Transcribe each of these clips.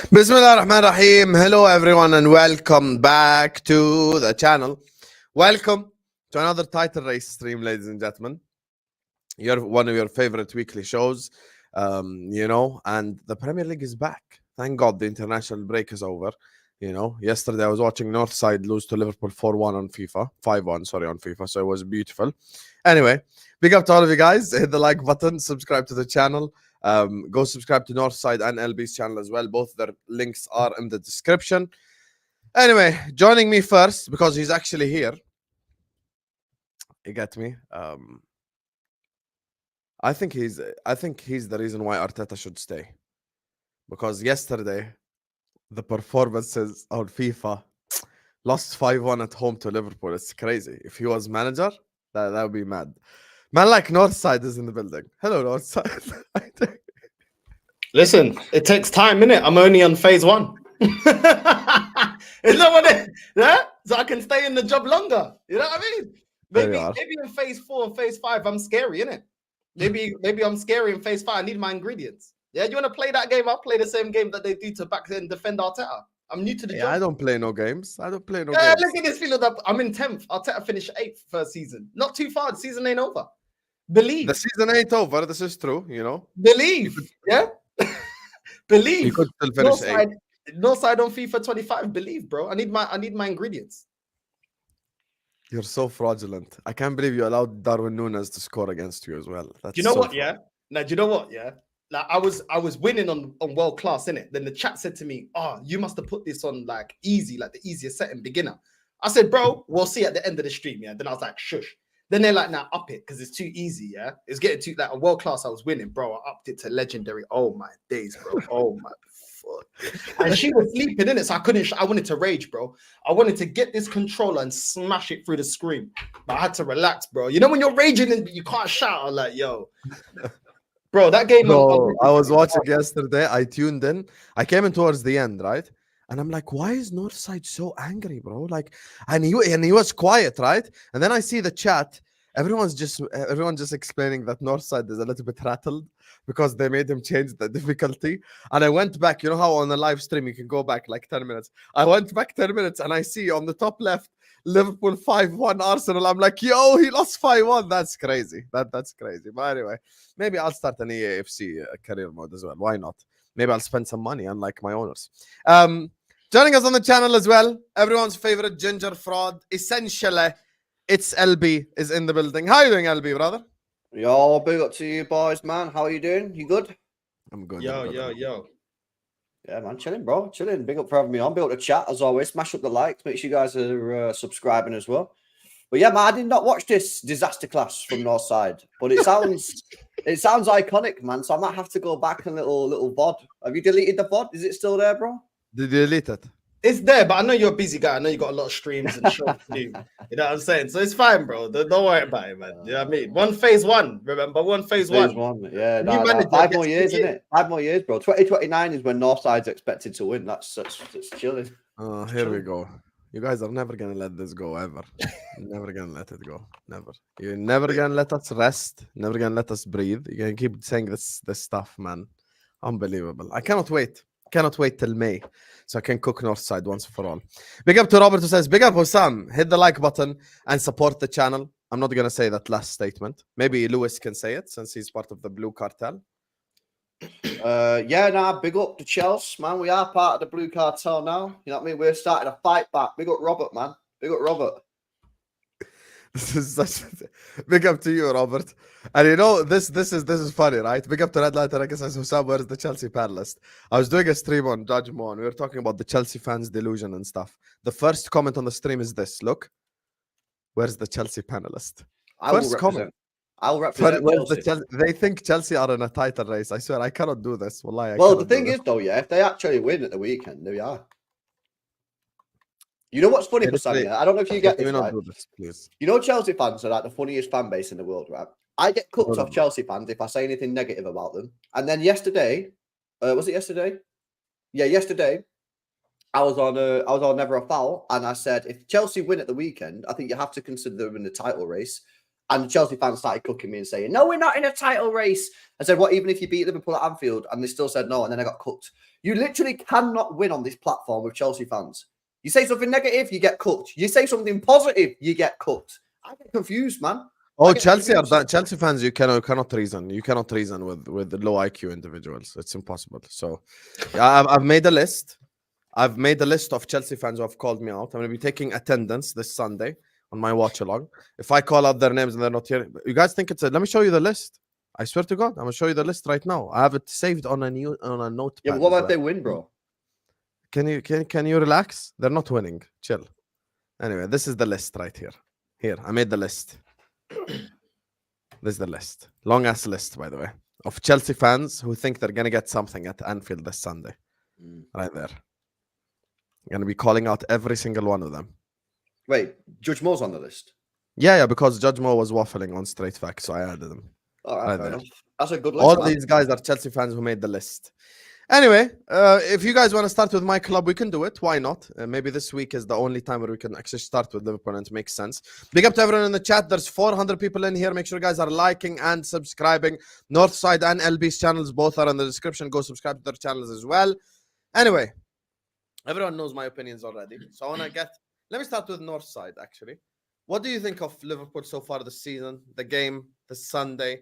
Bismillah ar-Rahman ar-Rahim. Hello everyone and welcome back to the channel. Welcome to another title race stream, ladies and gentlemen. You're one of your favorite weekly shows, and the Premier League is back. Thank God the international break is over. Yesterday I was watching Northside lose to Liverpool 4-1 on FIFA, 5-1, sorry, on FIFA, so it was beautiful. Anyway, big up to all of you guys. Hit the like button, subscribe to the channel. Go subscribe to Northside and LB's channel as well. Both their links are in the description. Anyway, joining me first, because he's actually here. You get me? I think he's the reason why Arteta should stay. Because yesterday, the performances on FIFA lost 5-1 at home to Liverpool. It's crazy. If he was manager, that would be mad. Man like Northside is in the building. Hello, Northside. Listen, it takes time, innit? I'm only on phase 1. Is that what it is? Yeah? So I can stay in the job longer. You know what I mean? Maybe in phase 4 and phase 5, I'm scary, innit? Maybe I'm scary in phase 5. I need my ingredients. Yeah, you want to play that game? I'll play the same game that they do to back and defend Arteta. I'm new to the job. I don't play no games. Games. Look at this feeling up. I'm in 10th. Arteta finished 8th first season. Not too far. The season ain't over. Believe. The season ain't over. This is true, Believe. Yeah? Believe. You could still finish 8th. Northside on FIFA 25. Believe, bro. I need my ingredients. You're so fraudulent. I can't believe you allowed Darwin Núñez to score against you as well. Do you know what? Yeah. Now, do you know what? Yeah. Like I was winning on world class, innit? Then the chat said to me, "Oh, you must have put this on like easy, like the easiest setting, beginner." I said, "Bro, we'll see at the end of the stream." Yeah. Then I was like, "Shush." Then they're like, "Now up it because it's too easy." Yeah. It's getting too like a world class. I was winning, bro. I upped it to legendary. Oh my days, bro. Oh my fuck. And she was sleeping in it, so I couldn't. I wanted to rage, bro. I wanted to get this controller and smash it through the screen, but I had to relax, bro. You know when you're raging and you can't shout, I'm like, "Yo." Bro, that game. No, I was watching yesterday. I tuned in. I came in towards the end, right? And I'm like, why is Northside so angry, bro? Like, and he was quiet, right? And then I see the chat. Everyone's just explaining that Northside is a little bit rattled because they made him change the difficulty. And I went back. You know how on the live stream you can go back like 10 minutes. I went back 10 minutes and I see on the top left Liverpool 5-1 Arsenal. I'm like, yo, he lost 5-1. That's crazy. That's crazy. But anyway, maybe I'll start an EAFC career mode as well. Why not? Maybe I'll spend some money, unlike my owners. Joining us on the channel as well, everyone's favorite ginger fraud, essentially, it's LB is in the building. How are you doing, LB, brother? Yo, big up to you boys, man. How are you doing? You good? I'm good. Yo. Yeah, man, chilling, bro. Chilling. Big up for having me on. Big up to chat, as always. Smash up the likes. Make sure you guys are subscribing as well. But yeah, man, I did not watch this disaster class from Northside, but it sounds iconic, man. So I might have to go back a little VOD. Have you deleted the VOD? Is it still there, bro? Did you delete it? It's there, but I know you're a busy guy. I know you got a lot of streams and shows to do. You know what I'm saying? So it's fine, bro. Don't worry about it, man. You know what I mean? phase one. Remember, phase one. Yeah, 5 more years, isn't it? 5 more years, bro. 2029 is when Northside's expected to win. That's chilling. Oh, here we go. You guys are never gonna let this go ever. Never gonna let it go. Never. You're never gonna let us rest. Never gonna let us breathe. You're gonna keep saying this stuff, man. Unbelievable. I cannot wait. Cannot wait till May so I can cook Northside once for all. Big up to Robert who says, big up Husam. Hit the like button and support the channel. I'm not gonna say that last statement. Maybe Lewis can say it since he's part of the Blue Cartel. Big up to Chelsea, man. We are part of the Blue Cartel now. You know what I mean? We're starting a fight back. Big up Robert, man. Big up Robert. This is such big up to you, Robert. And you know, this is funny, right? Big up to Red Light and I guess Husam, where's the Chelsea panelist? I was doing a stream on Judge Mo and we were talking about the Chelsea fans' delusion and stuff. The first comment on the stream is this: look, where's the Chelsea panelist? First comment. I'll represent Chelsea. They think Chelsea are in a title race. I swear, I cannot do this. Wallahi, well, the thing is, though, yeah, if they actually win at the weekend, there we are. You know what's funny for Sammy? I don't know if you get this, right? Please. You know, Chelsea fans are like the funniest fan base in the world, right? I get cooked off Chelsea fans if I say anything negative about them. And then yesterday, was it yesterday? Yeah, yesterday, I was on Never a Foul, and I said if Chelsea win at the weekend, I think you have to consider them in the title race. And the Chelsea fans started cooking me and saying, "No, we're not in a title race." I said, "What? Even if you beat Liverpool at Anfield?" And they still said no. And then I got cooked You literally cannot win on this platform with Chelsea fans. You say something negative, you get cooked. You say something positive, you get cooked. I get confused, man. Oh, I get Chelsea are confused. Chelsea fans. You cannot reason. You cannot reason with low IQ individuals. It's impossible. So, yeah, I've made a list. I've made a list of Chelsea fans who have called me out. I'm going to be taking attendance this Sunday on my watch along. If I call out their names and they're not here, you guys think it's a... Let me show you the list. I swear to God, I'm going to show you the list right now. I have it saved on a notepad. Yeah, but what as about they well. win, bro? Can you relax? They're not winning. Chill. Anyway, this is the list right here. Here, I made the list. This is the list. Long ass list, by the way, of Chelsea fans who think they're gonna get something at Anfield this Sunday. Right there. I'm gonna be calling out every single one of them. Wait, Judge Moore's on the list. Yeah, because Judge Moore was waffling on straight facts, so I added them. All right, Right fair there. enough. That's a good list. All man. these guys are Chelsea fans who made the list. Anyway, if you guys want to start with my club, we can do it. Why not? Maybe this week is the only time where we can actually start with Liverpool, and it makes sense. Big up to everyone in the chat. There's 400 people in here. Make sure you guys are liking and subscribing. Northside and LB's channels both are in the description. Go subscribe to their channels as well. Anyway, everyone knows my opinions already. So I want to get... Let me start with Northside, actually. What do you think of Liverpool so far this season? The game, the Sunday,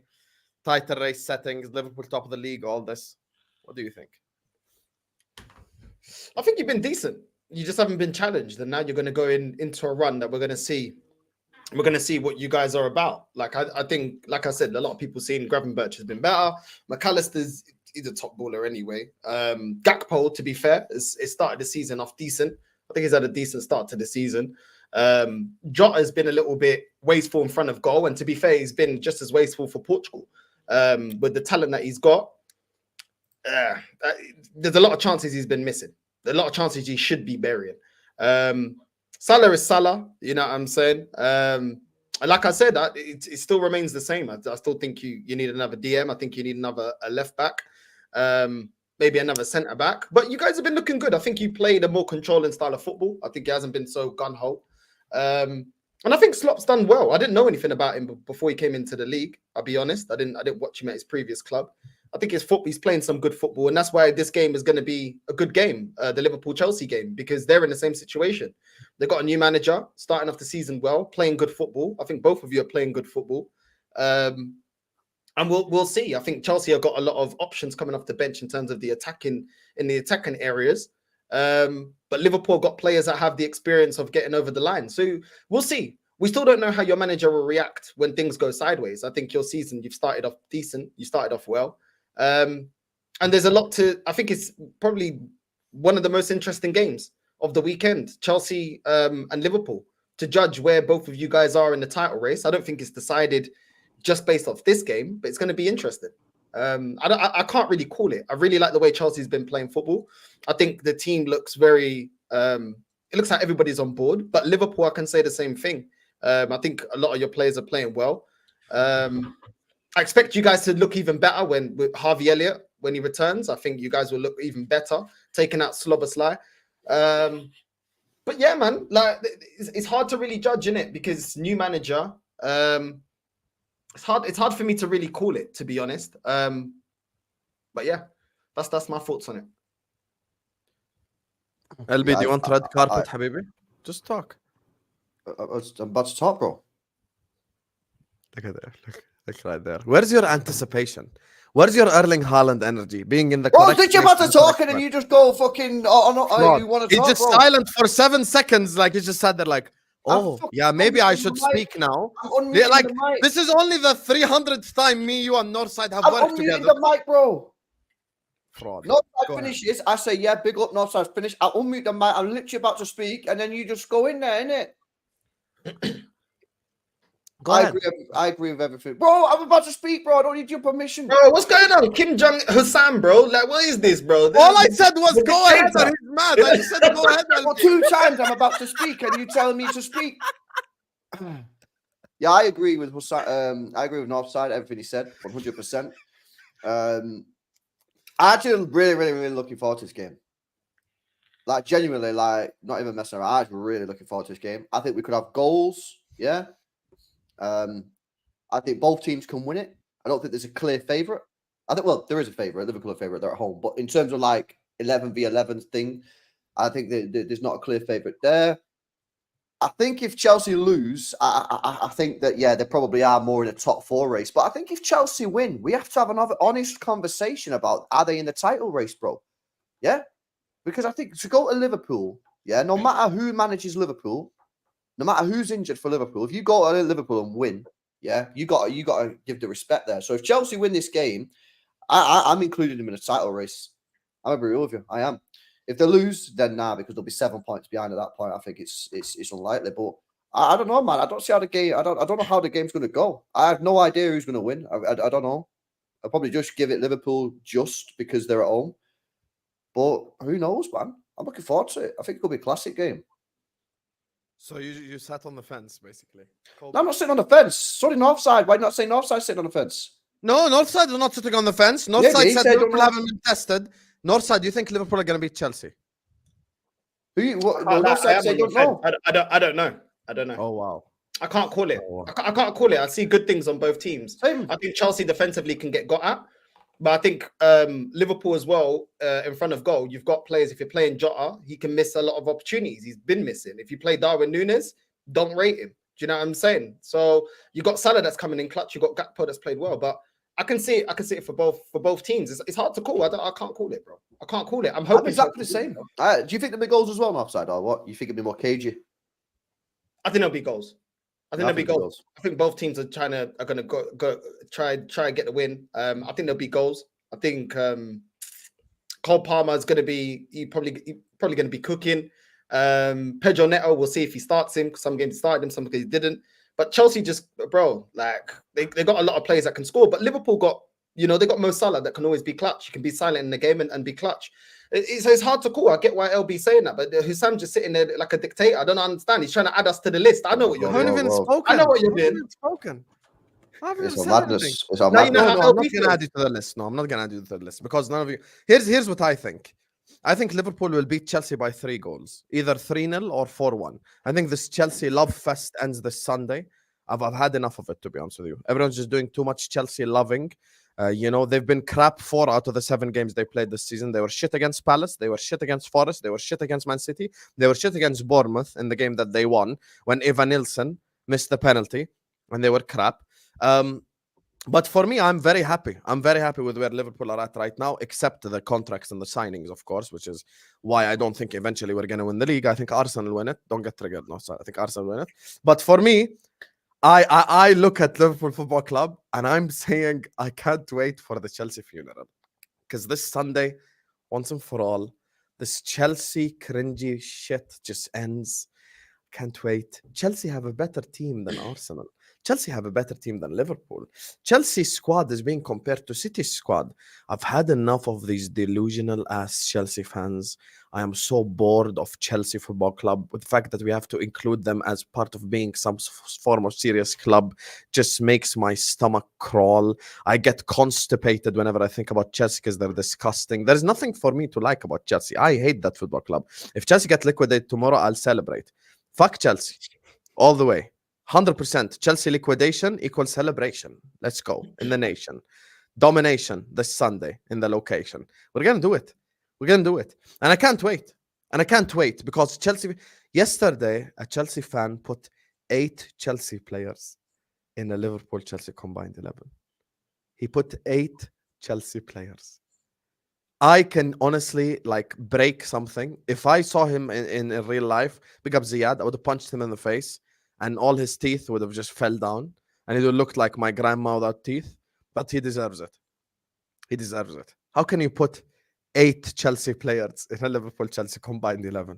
title race settings, Liverpool top of the league, all this. What do you think? I think you've been decent. You just haven't been challenged, and now you're going to go into a run that we're going to see. We're going to see what you guys are about. Like I think, like I said, a lot of people saying Gravenberch has been better. McAllister's he's a top baller anyway. Gakpo, to be fair, it started the season off decent. I think he's had a decent start to the season. Jota has been a little bit wasteful in front of goal, and to be fair, he's been just as wasteful for Portugal with the talent that he's got. There's a lot of chances he's been missing. A lot of chances he should be burying. Salah is Salah, you know what I'm saying? Like I said, it still remains the same. I still think you need another DM. I think you need a left back, maybe another centre back. But you guys have been looking good. I think you played a more controlling style of football. I think he hasn't been so gun-ho. And I think Slop's done well. I didn't know anything about him before he came into the league. I'll be honest. I didn't watch him at his previous club. I think he's playing some good football, and that's why this game is going to be a good game, the Liverpool-Chelsea game, because they're in the same situation. They've got a new manager, starting off the season well, playing good football. I think both of you are playing good football. And we'll see. I think Chelsea have got a lot of options coming off the bench in terms of the attacking areas. But Liverpool got players that have the experience of getting over the line. So we'll see. We still don't know how your manager will react when things go sideways. I think your season, you've started off decent. You started off well. And there's a lot I think it's probably one of the most interesting games of the weekend, Chelsea and Liverpool, to judge where both of you guys are in the title race. I don't think it's decided just based off this game, but it's going to be interesting. I can't really call it. I really like the way Chelsea's been playing football. I think the team looks very, it looks like everybody's on board, but Liverpool, I can say the same thing. I think a lot of your players are playing well. I expect you guys to look even better with Harvey Elliott, when he returns. I think you guys will look even better, taking out Slobosly. But yeah, man, like it's hard to really judge, innit? Because new manager, it's hard for me to really call it, to be honest. But yeah, that's my thoughts on it. LB, do you want red carpet, Habibi? Just talk. I'm about to talk, bro. Look at there. Look right there. Where's your anticipation? Where's your Erling Haaland energy? Being in the Bro, think you're about to talk and then you just go fucking. You want to talk? He's just silent for 7 seconds. Like he just sat there, like, oh yeah, maybe I should speak now. Yeah, like this is only the 300th time me, you, and Northside have worked together. The mic, bro. Fraud. Northside finishes. I say, yeah, big up Northside finish. I unmute the mic. I'm literally about to speak, and then you just go in there, innit? I agree with everything. Bro, I'm about to speak, bro. I don't need your permission. Bro, what's going on? Kim Jong Husam, bro. Like, what is this, bro? All I said was go ahead, sir. He's mad. I just said go ahead. Well, 2 times I'm about to speak, and you telling me to speak. Yeah, I agree with Husam. I agree with Northside, everything he said, 100%. I actually really looking forward to this game. Like, genuinely, like, not even messing around. I'm actually really looking forward to this game. I think we could have goals, yeah. I think both teams can win it. I don't think there's a clear favourite. I think, well, there is a favourite. Liverpool are favourite. They're at home. But in terms of, like, 11v11 thing. I think that there's not a clear favourite there. I think if Chelsea lose, I think that, yeah, they probably are more in a top 4 race. But I think if Chelsea win, we have to have another honest conversation about, are they in the title race, bro? Yeah? Because I think to go to Liverpool, yeah, no matter who manages Liverpool, no matter who's injured for Liverpool, if you go to Liverpool and win, yeah, you got to give the respect there. So if Chelsea win this game, I'm including them in a title race. I'm agree with you. I am. If they lose, then nah, because they'll be 7 points behind at that point. I think it's unlikely. But I don't know, man. I don't see how the game. I don't know how the game's going to go. I have no idea who's going to win. I don't know. I'll probably just give it Liverpool just because they're at home. But who knows, man? I'm looking forward to it. I think it'll be a classic game. So you sat on the fence, basically. No, I'm not sitting on the fence. Sorry, Northside. Why not say Northside sitting on the fence? No, Northside is not sitting on the fence. Northside he said said Liverpool don't haven't been tested. Northside, do you think Liverpool are going to beat Chelsea? Northside said don't know. I don't know. I don't know. Oh, wow. I can't call it. Oh, wow. I can't call it. I see good things on both teams. Same. I think Chelsea defensively can get got at, but I think Liverpool as well, in front of goal, you've got players. If you're playing Jota, he can miss a lot of opportunities. He's been missing. If you play Darwin Núñez, don't rate him. Do you know what I'm saying? So you got Salah that's coming in clutch. You got Gakpo that's played well, but I can see it for both teams. It's hard to call. I can't call it, bro. I can't call it. I'm hoping exactly the same. Do you think there'll be goals as well on offside, or what? You think it'll be more cagey? I think there'll be goals. I think there'll be goals. I think both teams are going to go try and get the win. I think there'll be goals. I think Cole Palmer is going to be probably going to be cooking. Pedro Neto, we'll see if he starts him. Some games he started him, some games he didn't. But Chelsea just, bro, like they got a lot of players that can score. But Liverpool got, they got Mo Salah that can always be clutch. You can be silent in the game and be clutch. It's hard to call. I get why LB's saying that, but Husam just sitting there like a dictator. I don't understand. He's trying to add us to the list. I know what you're doing. I know what you're doing. It's a madness. I'm not going to add you to the list. No, I'm not going to add you to the list because none of you. Here's what I think. I think Liverpool will beat Chelsea by 3 goals, either 3-0 or 4-1. I think this Chelsea love fest ends this Sunday. I've had enough of it, to be honest with you. Everyone's just doing too much Chelsea loving. They've been crap 4 out of the 7 games they played this season. They were shit against Palace. They were shit against Forest. They were shit against Man City. They were shit against Bournemouth in the game that they won when Evan Nilsson missed the penalty, and they were crap. But for me, I'm very happy. I'm very happy with where Liverpool are at right now, except the contracts and the signings, of course, which is why I don't think eventually we're going to win the league. I think Arsenal will win it. Don't get triggered. No, sorry. I think Arsenal will win it. But for me, I look at Liverpool Football Club and I'm saying I can't wait for the Chelsea funeral. Because this Sunday, once and for all, this Chelsea cringy shit just ends. Can't wait. Chelsea have a better team than Arsenal. Chelsea have a better team than Liverpool. Chelsea's squad is being compared to City's squad. I've had enough of these delusional ass Chelsea fans. I am so bored of Chelsea Football Club. With the fact that we have to include them as part of being some form of serious club just makes my stomach crawl. I get constipated whenever I think about Chelsea because they're disgusting. There's nothing for me to like about Chelsea. I hate that football club. If Chelsea get liquidated tomorrow, I'll celebrate. Fuck Chelsea. All the way. 100%. Chelsea liquidation equals celebration. Let's go. In the nation. Domination this Sunday in the location. We're going to do it. We're going to do it. And I can't wait. Because Chelsea... Yesterday, a Chelsea fan put 8 Chelsea players in a Liverpool-Chelsea combined 11. He put 8 Chelsea players. I can honestly break something. If I saw him in real life, big up Ziyad, I would have punched him in the face and all his teeth would have just fell down and he would look like my grandma without teeth, but he deserves it. He deserves it. How can you put 8 Chelsea players in a Liverpool-Chelsea combined 11?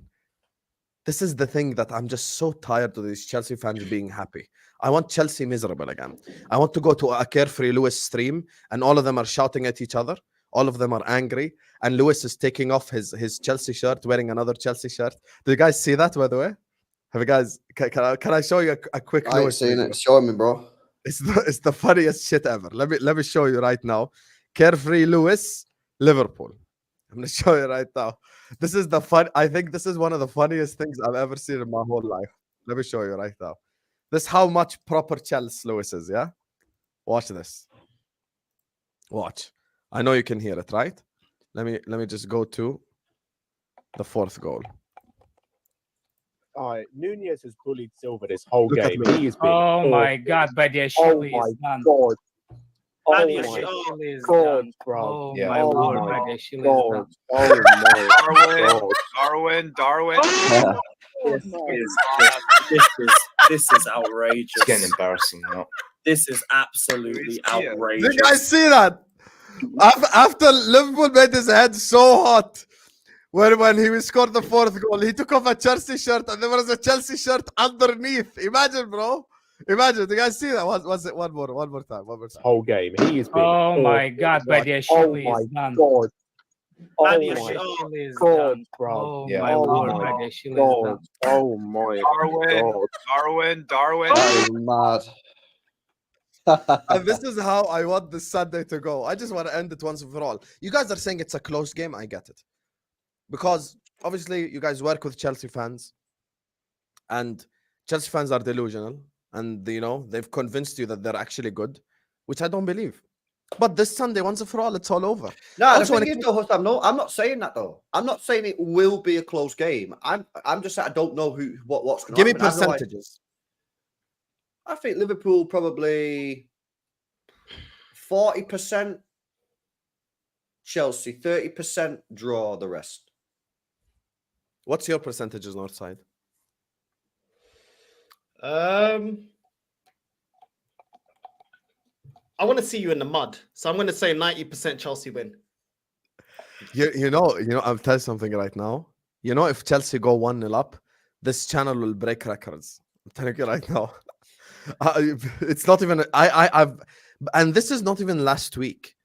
This is the thing that I'm just so tired of these Chelsea fans being happy. I want Chelsea miserable again. I want to go to a Carefree Lewis stream and all of them are shouting at each other. All of them are angry. And Lewis is taking off his Chelsea shirt, wearing another Chelsea shirt. Do you guys see that, by the way? Have you guys... Can I show you a quick Lewis seen video? it. Show me, bro. It's the funniest shit ever. Let me show you right now. Carefree Lewis, Liverpool. I'm going to show you right now. This is I think this is one of the funniest things I've ever seen in my whole life. Let me show you right now. This is how much proper Chelsea Lewis is, yeah? Watch this. Watch. I know you can hear it, right? Let me just go to The fourth goal. All right, Nunez has bullied Silva this whole Look at game. me. He has been. Oh my awful. God, Oh Badiashile my is done. god. Oh Badiashile my is god, done. bro. Oh Yeah. my Oh Lord, my Badiashile is god. done. Oh my Darwin, god. Darwin. This is outrageous. It's getting embarrassing now. This is absolutely Yeah. outrageous. Did I see that? After Liverpool made his head so hot, when he scored the fourth goal, he took off a Chelsea shirt and there was a Chelsea shirt underneath. Imagine, bro. Imagine. Did you guys see that? Was it one more time? Whole game. He has been. Oh my God, Oh Badiashile my is done. god. Oh my Badiashile is god, done. bro. Oh Yeah. my Oh Lord, my Badiashile is god. done. Oh my Darwin, god. Darwin. That is mad. And this is how I want this Sunday to go. I just want to end it once and for all. You guys are saying it's a close game. I get it. Because obviously you guys work with Chelsea fans. And Chelsea fans are delusional. And, you know, they've convinced you that they're actually good. Which I don't believe. But this Sunday, once and for all, it's all over. No, Also, the when thing it is, though, Husam, no, I'm not saying that though. I'm not saying it will be a close game. I'm just saying I don't know what's going to Give me happen. percentages. I think Liverpool probably 40%, Chelsea 30%, draw the rest. What's your percentages, Northside? I want to see you in the mud, so I'm going to say 90% Chelsea win. You know, I'll tell you something right now. You know, if Chelsea go 1-0 up, this channel will break records. I'm telling you right now. It's not even I've and this is not even last week.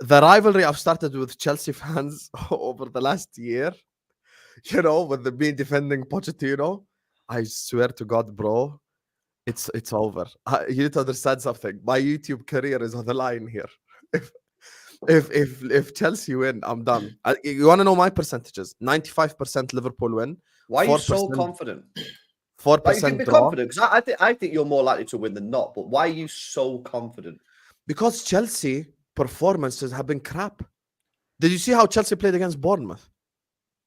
The rivalry I've started with Chelsea fans over the last year, you know, with the being defending Pochettino, I swear to God, bro, it's over. You need to understand something. My YouTube career is on the line here. If Chelsea win, I'm done. You want to know my percentages? 95% Liverpool win. Why are you so 4%. confident? 4% Like, you can be draw. confident because I think you're more likely to win than not. But why are you so confident? Because Chelsea performances have been crap. Did you see how Chelsea played against Bournemouth?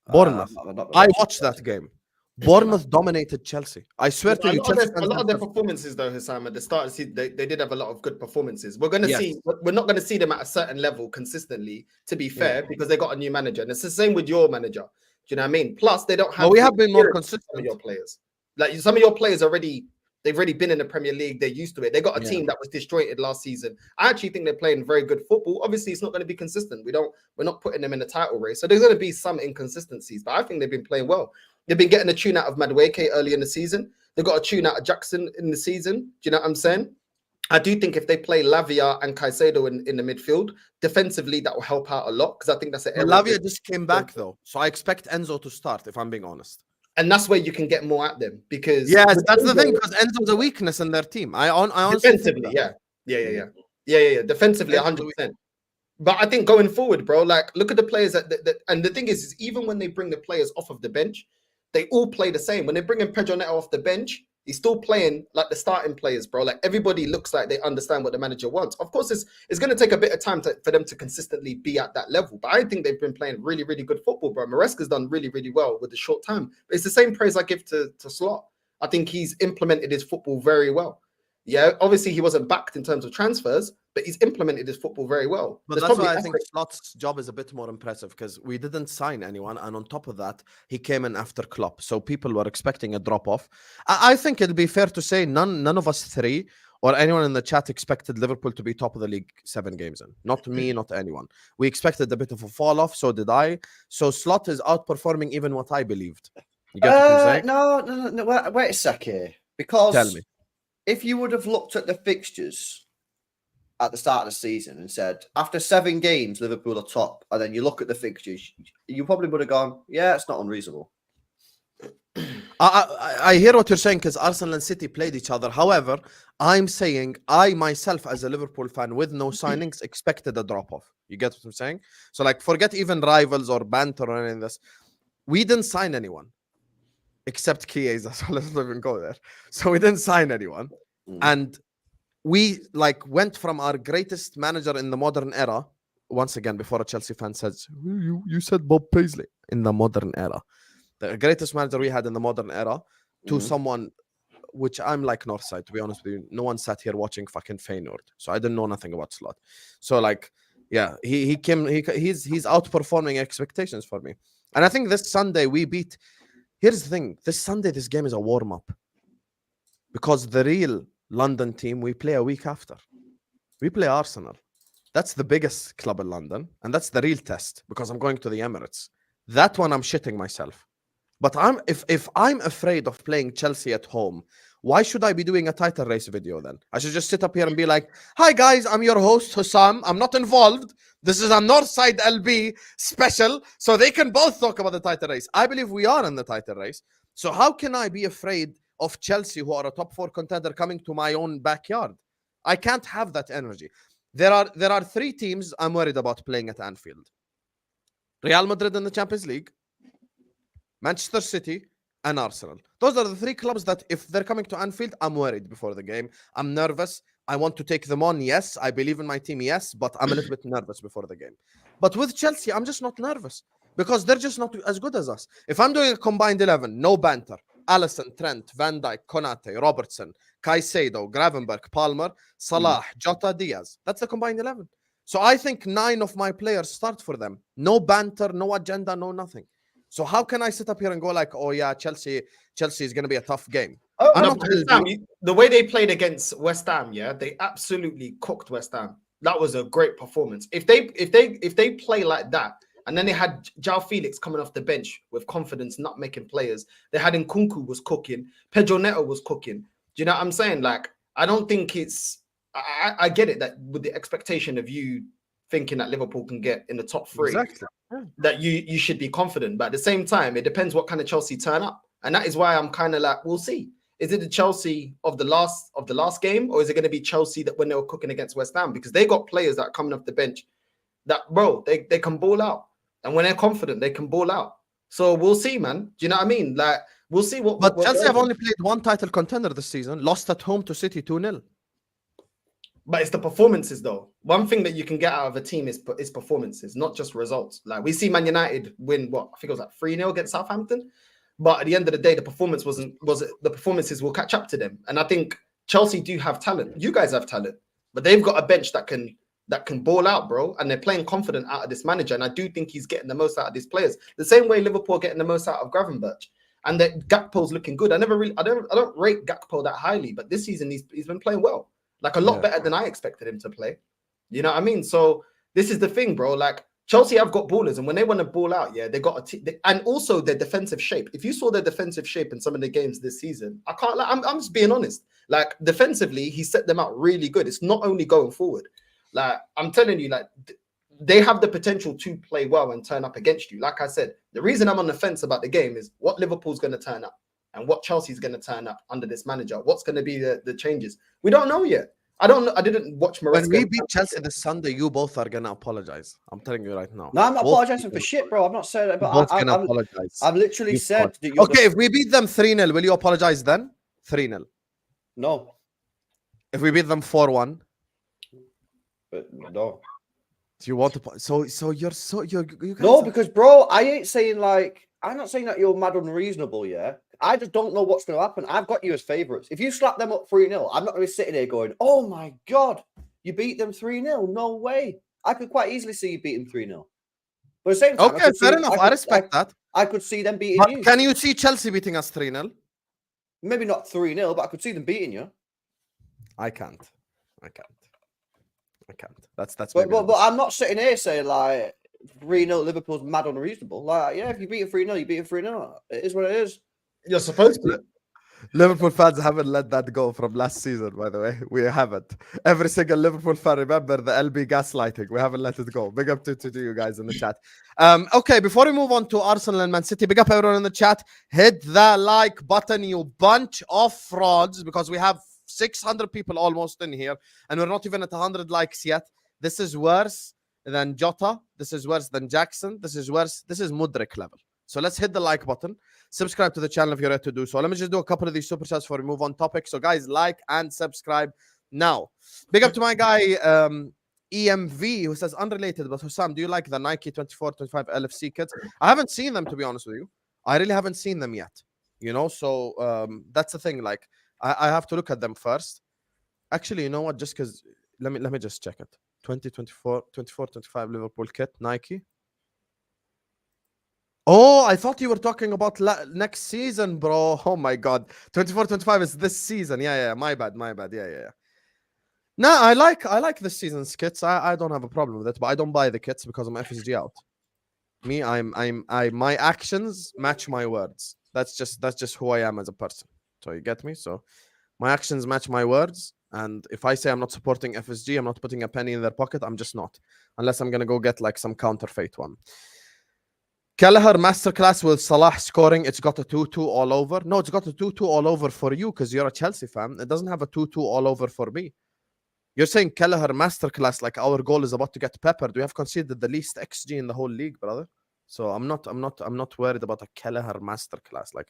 Bournemouth. I watched that game. Bournemouth dominated Chelsea. I swear to you, Chelsea a lot of their performances, though, Husam, at the start of the season, they did have a lot of good performances. We're going to see. We're not going to see them at a certain level consistently. To be fair, because they got a new manager, and it's the same with your manager. Do you know what I mean? Plus, they don't have. But we have been more consistent. Some of your players, like some of your players, they've already been in the Premier League. They're used to it. They got a team that was disjointed last season. I actually think they're playing very good football. Obviously, it's not going to be consistent. We're not putting them in a title race, so there's going to be some inconsistencies. But I think they've been playing well. They've been getting a tune out of Madueke early in the season. They've got a tune out of Jackson in the season. Do you know what I'm saying? I do think if they play Lavia and Caicedo in the midfield, defensively, that will help out a lot because I think that's an area. Lavia just came back though, so I expect Enzo to start. If I'm being honest, and that's where you can get more at them because yes, that's the thing because Enzo's a weakness in their team. I honestly defensively, yeah. Defensively, 100%. But I think going forward, bro, like look at the players that and the thing is even when they bring the players off of the bench, they all play the same. When they bring in Pedro Neto off the bench, he's still playing like the starting players, bro. Like everybody looks like they understand what the manager wants. Of course, it's going to take a bit of time for them to consistently be at that level. But I think they've been playing really, really good football, bro. Maresca's done really, really well with the short time. But it's the same praise I give to Slot. I think he's implemented his football very well. Yeah, obviously he wasn't backed in terms of transfers, but he's implemented his football very well. But that's why I think Slot's job is a bit more impressive because we didn't sign anyone, and on top of that, he came in after Klopp, so people were expecting a drop off. I think it'll be fair to say none of us three or anyone in the chat expected Liverpool to be top of the league 7 games in. Not me, not anyone. We expected a bit of a fall off, so did I. So Slot is outperforming even what I believed. You get what I'm saying? No. Wait a sec here, because tell me. If you would have looked at the fixtures at the start of the season and said, after 7 games, Liverpool are top, and then you look at the fixtures, you probably would have gone, yeah, it's not unreasonable. I hear what you're saying because Arsenal and City played each other. However, I'm saying I myself, as a Liverpool fan with no signings, expected a drop-off. You get what I'm saying? So, like, forget even rivals or banter or anything. This we didn't sign anyone. Except Chiesa, so let's not even go there. So we didn't sign anyone. And we went from our greatest manager in the modern era once again, before a Chelsea fan says, you said Bob Paisley in the modern era. The greatest manager we had in the modern era to someone which I'm like Northside, to be honest with you. No one sat here watching fucking Feyenoord. So I didn't know nothing about Slot. So like, yeah, he's outperforming expectations for me. And I think this Sunday we beat. Here's the thing. This Sunday, this game is a warm-up. Because the real London team, we play a week after. We play Arsenal. That's the biggest club in London. And that's the real test. Because I'm going to the Emirates. That one, I'm shitting myself. But if I'm afraid of playing Chelsea at home, why should I be doing a title race video then? I should just sit up here and be like, hi guys, I'm your host, Husam. I'm not involved. This is a Northside LB special, so they can both talk about the title race. I believe we are in the title race. So how can I be afraid of Chelsea, who are a top 4 contender, coming to my own backyard? I can't have that energy. There are 3 teams I'm worried about playing at Anfield. Real Madrid in the Champions League, Manchester City, and Arsenal. Those are the 3 clubs that if they're coming to Anfield, I'm worried before the game. I'm nervous. I want to take them on. Yes, I believe in my team. Yes, but I'm a little bit nervous before the game. But with Chelsea, I'm just not nervous because they're just not as good as us. If I'm doing a combined 11, no banter, Alisson, Trent, Van Dijk, Konate, Robertson, Caicedo, Gravenberch, Palmer, Salah, Jota, Diaz. That's the combined 11. So I think 9 of my players start for them. No banter, no agenda, no nothing. So how can I sit up here and go like, oh yeah, Chelsea is going to be a tough game? The way they played against West Ham, yeah, they absolutely cooked West Ham. That was a great performance. If they play like that, and then they had João Felix coming off the bench with confidence, not making players. They had Nkunku was cooking, Pedro Neto was cooking. Do you know what I'm saying? Like, I don't think it's. I get it that with the expectation of you thinking that Liverpool can get in the top 3. Exactly. That you should be confident, but at the same time, it depends what kind of Chelsea turn up, and that is why I'm kind of like, we'll see. Is it the Chelsea of the last game, or is it going to be Chelsea that when they were cooking against West Ham? Because they got players that are coming off the bench that, bro, they can ball out, and when they're confident, they can ball out. So we'll see, man. Do you know what I mean? Like, we'll see what. But Chelsea have only played 1 title contender this season, lost at home to City 2-0. But it's the performances, though. One thing that you can get out of a team is performances, not just results. Like, we see Man United win, what, I think it was like 3-0 against Southampton. But at the end of the day, the performances will catch up to them. And I think Chelsea do have talent. You guys have talent. But they've got a bench that can ball out, bro. And they're playing confident out of this manager. And I do think he's getting the most out of these players. The same way Liverpool are getting the most out of Gravenberch. And that Gakpo's looking good. I don't rate Gakpo that highly, but this season he's been playing well. Like, a lot better than I expected him to play. You know what I mean? So this is the thing, bro. Like, Chelsea have got ballers, and when they want to ball out, yeah, they got and also their defensive shape. If you saw their defensive shape in some of the games this season, I can't. Like, I'm just being honest. Like, defensively, he set them out really good. It's not only going forward. Like, I'm telling you, like, they have the potential to play well and turn up against you. Like I said, the reason I'm on the fence about the game is what Liverpool's going to turn up. And what Chelsea's going to turn up under this manager. What's going to be the changes? We don't know yet. I don't know. I didn't watch Maresca. When we beat Chelsea this Sunday, you both are going to apologize. I'm telling you right now. No, I'm not apologizing for shit, bro. I'm not saying that, but I'm apologize. I've literally You said that okay, if we beat them 3-0, will you apologize then? 3-0. No. If we beat them 4-1, But no. do you want to? So you're you guys No, are- because bro, I ain't saying like I'm not saying that you're mad unreasonable, yeah. I just don't know what's going to happen. I've got you as favourites. If you slap them up 3-0, I'm not going to be sitting here going, "Oh my god, you beat them 3-0." No way. I could quite easily see you beat them 3-0. But at the same time, okay, fair enough. I respect that. I could see them beating But you. can you see Chelsea beating us 3-0? Maybe not 3-0, but I could see them beating you. I can't. That's But I'm not sitting here saying like 3-0 Liverpool's mad unreasonable. Like, yeah, if you beat them 3-0, you beat them 3-0. It is what it is. You're supposed to. Liverpool fans haven't let that go from last season, by the way. We haven't. Every single Liverpool fan, remember the LB gaslighting. We haven't let it go. Big up to you guys in the chat. Okay, before we move on to Arsenal and Man City, big up everyone in the chat. Hit the like button, you bunch of frauds, because we have 600 people almost in here, and we're not even at 100 likes yet. This is worse than Jota. This is worse than Jackson. This is worse. This is Mudrik level. So let's hit the like button. Subscribe to the channel if you're ready to do so. Let me just do a couple of these super chats before we move on topic. So guys, like and subscribe now. Big up to my guy, EMV who says unrelated, but Husam, do you like the Nike 24-25 LFC kits? I haven't seen them, to be honest with you. I really haven't seen them yet. You know, so that's the thing. Like, I have to look at them first. Actually, you know what? Just because let me just check it. 24-25 Liverpool kit, Nike. Oh, I thought you were talking about next season, bro. Oh my god. 24-25 is this season. Yeah. My bad. Yeah. No, I like this season's kits. I don't have a problem with it, but I don't buy the kits because I'm FSG out. Me, my actions match my words. That's just who I am as a person. So you get me? So my actions match my words. And if I say I'm not supporting FSG, I'm not putting a penny in their pocket, I'm just not. Unless I'm gonna go get like some counterfeit one. Kelleher masterclass with Salah scoring. It's got a 2-2 all over. No, it's got a 2-2 all over for you because you're a Chelsea fan. It doesn't have a 2-2 all over for me. You're saying Kelleher masterclass like our goal is about to get peppered. We have conceded the least XG in the whole league, brother. So I'm not worried about a Kelleher masterclass. Like,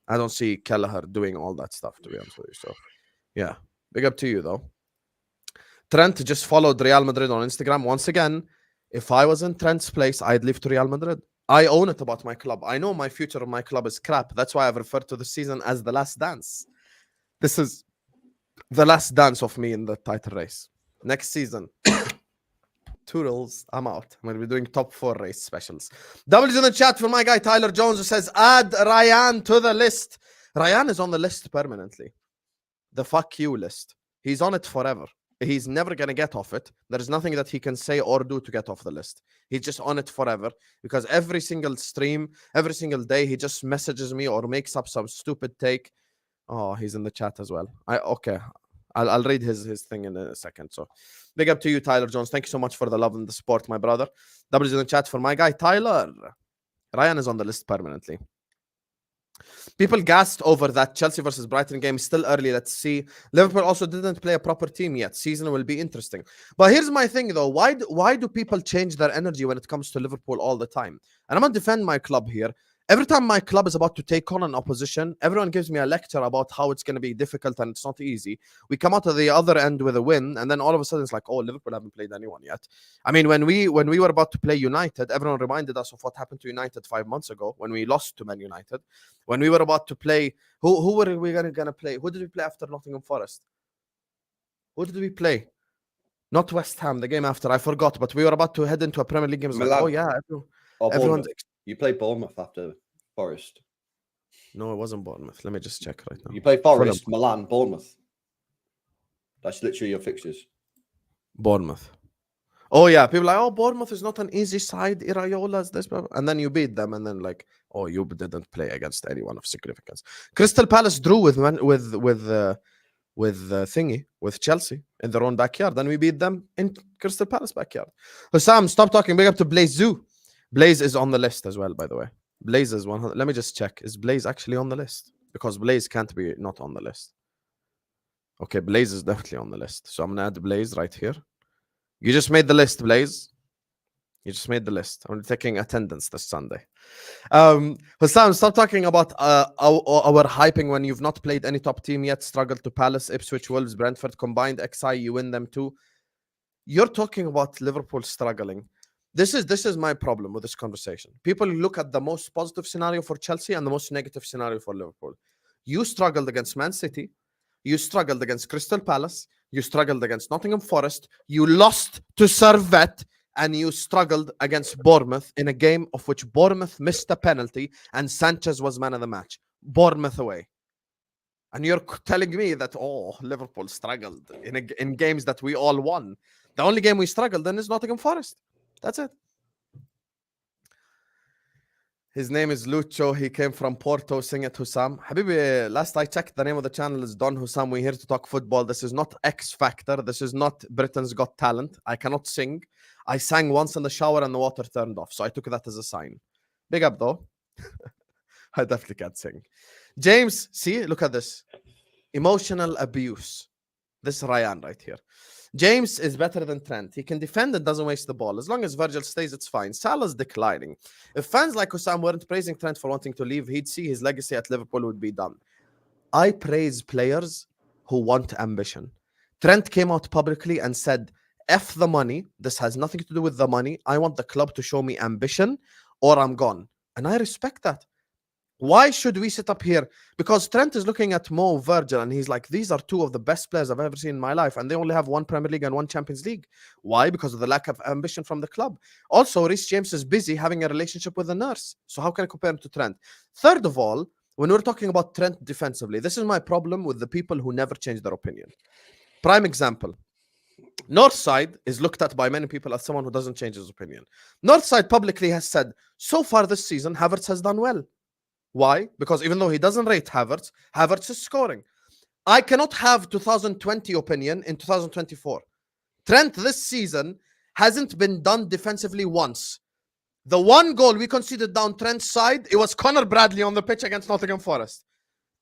I don't see Kelleher doing all that stuff, to be honest with you. So yeah, big up to you though. Trent just followed Real Madrid on Instagram. Once again, if I was in Trent's place, I'd leave to Real Madrid. I own it about my club. I know my future of my club is crap. That's why I've referred to the season as the last dance. This is the last dance of me in the title race. Next season, toodles, I'm out. I'm going to be doing top 4 race specials. W's in the chat for my guy Tyler Jones who says, add Ryan to the list. Ryan is on the list permanently. The fuck you list. He's on it forever. He's never going to get off it. There's nothing that he can say or do to get off the list. He's just on it forever because every single stream, every single day, he just messages me or makes up some stupid take. Oh, he's in the chat as well. Okay. I'll read his thing in a second. So big up to you, Tyler Jones. Thank you so much for the love and the support, my brother. W's in the chat for my guy, Tyler. Ryan is on the list permanently. People gassed over that Chelsea versus Brighton game. Still early. Let's see. Liverpool also didn't play a proper team yet. Season will be interesting. But here's my thing, though. Why do people change their energy when it comes to Liverpool all the time? And I'm going to defend my club here. Every time my club is about to take on an opposition, everyone gives me a lecture about how it's going to be difficult and it's not easy. We come out of the other end with a win, and then all of a sudden it's like, oh, Liverpool haven't played anyone yet. I mean, when we were about to play United, everyone reminded us of what happened to United 5 months ago when we lost to Man United. When we were about to play, who were we going to play? Who did we play after Nottingham Forest? Who did we play? Not West Ham, the game after. I forgot, but we were about to head into a Premier League game. Like, oh, yeah. Everyone's... You played Bournemouth after Forest. No, it wasn't Bournemouth. Let me just check right now. You played Forest, Milan, Bournemouth. That's literally your fixtures. Bournemouth. Oh, yeah. People are like, oh, Bournemouth is not an easy side. Irayola's this, blah, blah. And then you beat them, and then like, oh, you didn't play against anyone of significance. Crystal Palace drew with Chelsea in their own backyard. Then we beat them in Crystal Palace backyard. Husam, stop talking. Big up to Blaze Zoo. Blaze is on the list as well, by the way. Blaze is 100. Let me just check. Is Blaze actually on the list? Because Blaze can't be not on the list. Okay, Blaze is definitely on the list. So I'm going to add Blaze right here. You just made the list, Blaze. You just made the list. I'm taking attendance this Sunday. Husam, stop talking about our hyping when you've not played any top team yet. Struggled to Palace, Ipswich, Wolves, Brentford. Combined XI, you win them too. You're talking about Liverpool struggling. This is my problem with this conversation. People look at the most positive scenario for Chelsea and the most negative scenario for Liverpool. You struggled against Man City. You struggled against Crystal Palace. You struggled against Nottingham Forest. You lost to Servette. And you struggled against Bournemouth in a game of which Bournemouth missed a penalty and Sanchez was man of the match. Bournemouth away. And you're telling me that, oh, Liverpool struggled in games that we all won. The only game we struggled in is Nottingham Forest. That's it. His name is Lucho. He came from Porto. Sing it, Husam. Habibi, last I checked, the name of the channel is Don Husam. We're here to talk football. This is not X Factor. This is not Britain's Got Talent. I cannot sing. I sang once in the shower and the water turned off. So I took that as a sign. Big up, though. I definitely can't sing. James, see, look at this. Emotional abuse. This is Ryan right here. James is better than Trent. He can defend and doesn't waste the ball. As long as Virgil stays, it's fine. Salah's declining. If fans like Husam weren't praising Trent for wanting to leave, he'd see his legacy at Liverpool would be done. I praise players who want ambition. Trent came out publicly and said, F the money. This has nothing to do with the money. I want the club to show me ambition or I'm gone. And I respect that. Why should we sit up here? Because Trent is looking at Mo, Virgil, and he's like, these are two of the best players I've ever seen in my life, and they only have one Premier League and one Champions League. Why? Because of the lack of ambition from the club. Also, Reece James is busy having a relationship with a nurse. So how can I compare him to Trent? Third of all, when we're talking about Trent defensively, this is my problem with the people who never change their opinion. Prime example. Northside is looked at by many people as someone who doesn't change his opinion. Northside publicly has said, so far this season, Havertz has done well. Why? Because even though he doesn't rate Havertz, Havertz is scoring. I cannot have 2020 opinion in 2024. Trent this season hasn't been done defensively once. The one goal we conceded down Trent's side, it was Connor Bradley on the pitch against Nottingham Forest.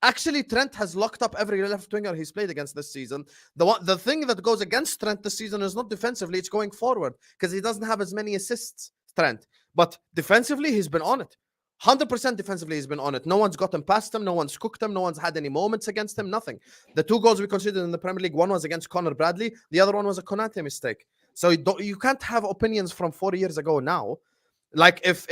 Actually, Trent has locked up every left winger he's played against this season. The thing that goes against Trent this season is not defensively, it's going forward because he doesn't have as many assists, Trent. But defensively, he's been on it. 100% defensively, he's been on it. No one's gotten past him. No one's cooked him. No one's had any moments against him. Nothing. The two goals we considered in the Premier League, one was against Connor Bradley. The other one was a Konate mistake. So you can't have opinions from 4 years ago now. Like if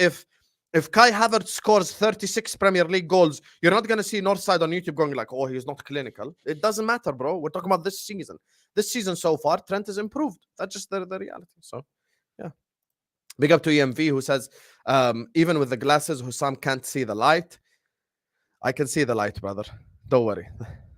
Kai Havertz scores 36 Premier League goals, you're not going to see Northside on YouTube going like, oh, he's not clinical. It doesn't matter, bro. We're talking about this season. This season so far, Trent has improved. That's just the reality. So, yeah. Big up to EMV who says, even with the glasses, Husam can't see the light. I can see the light, brother. Don't worry.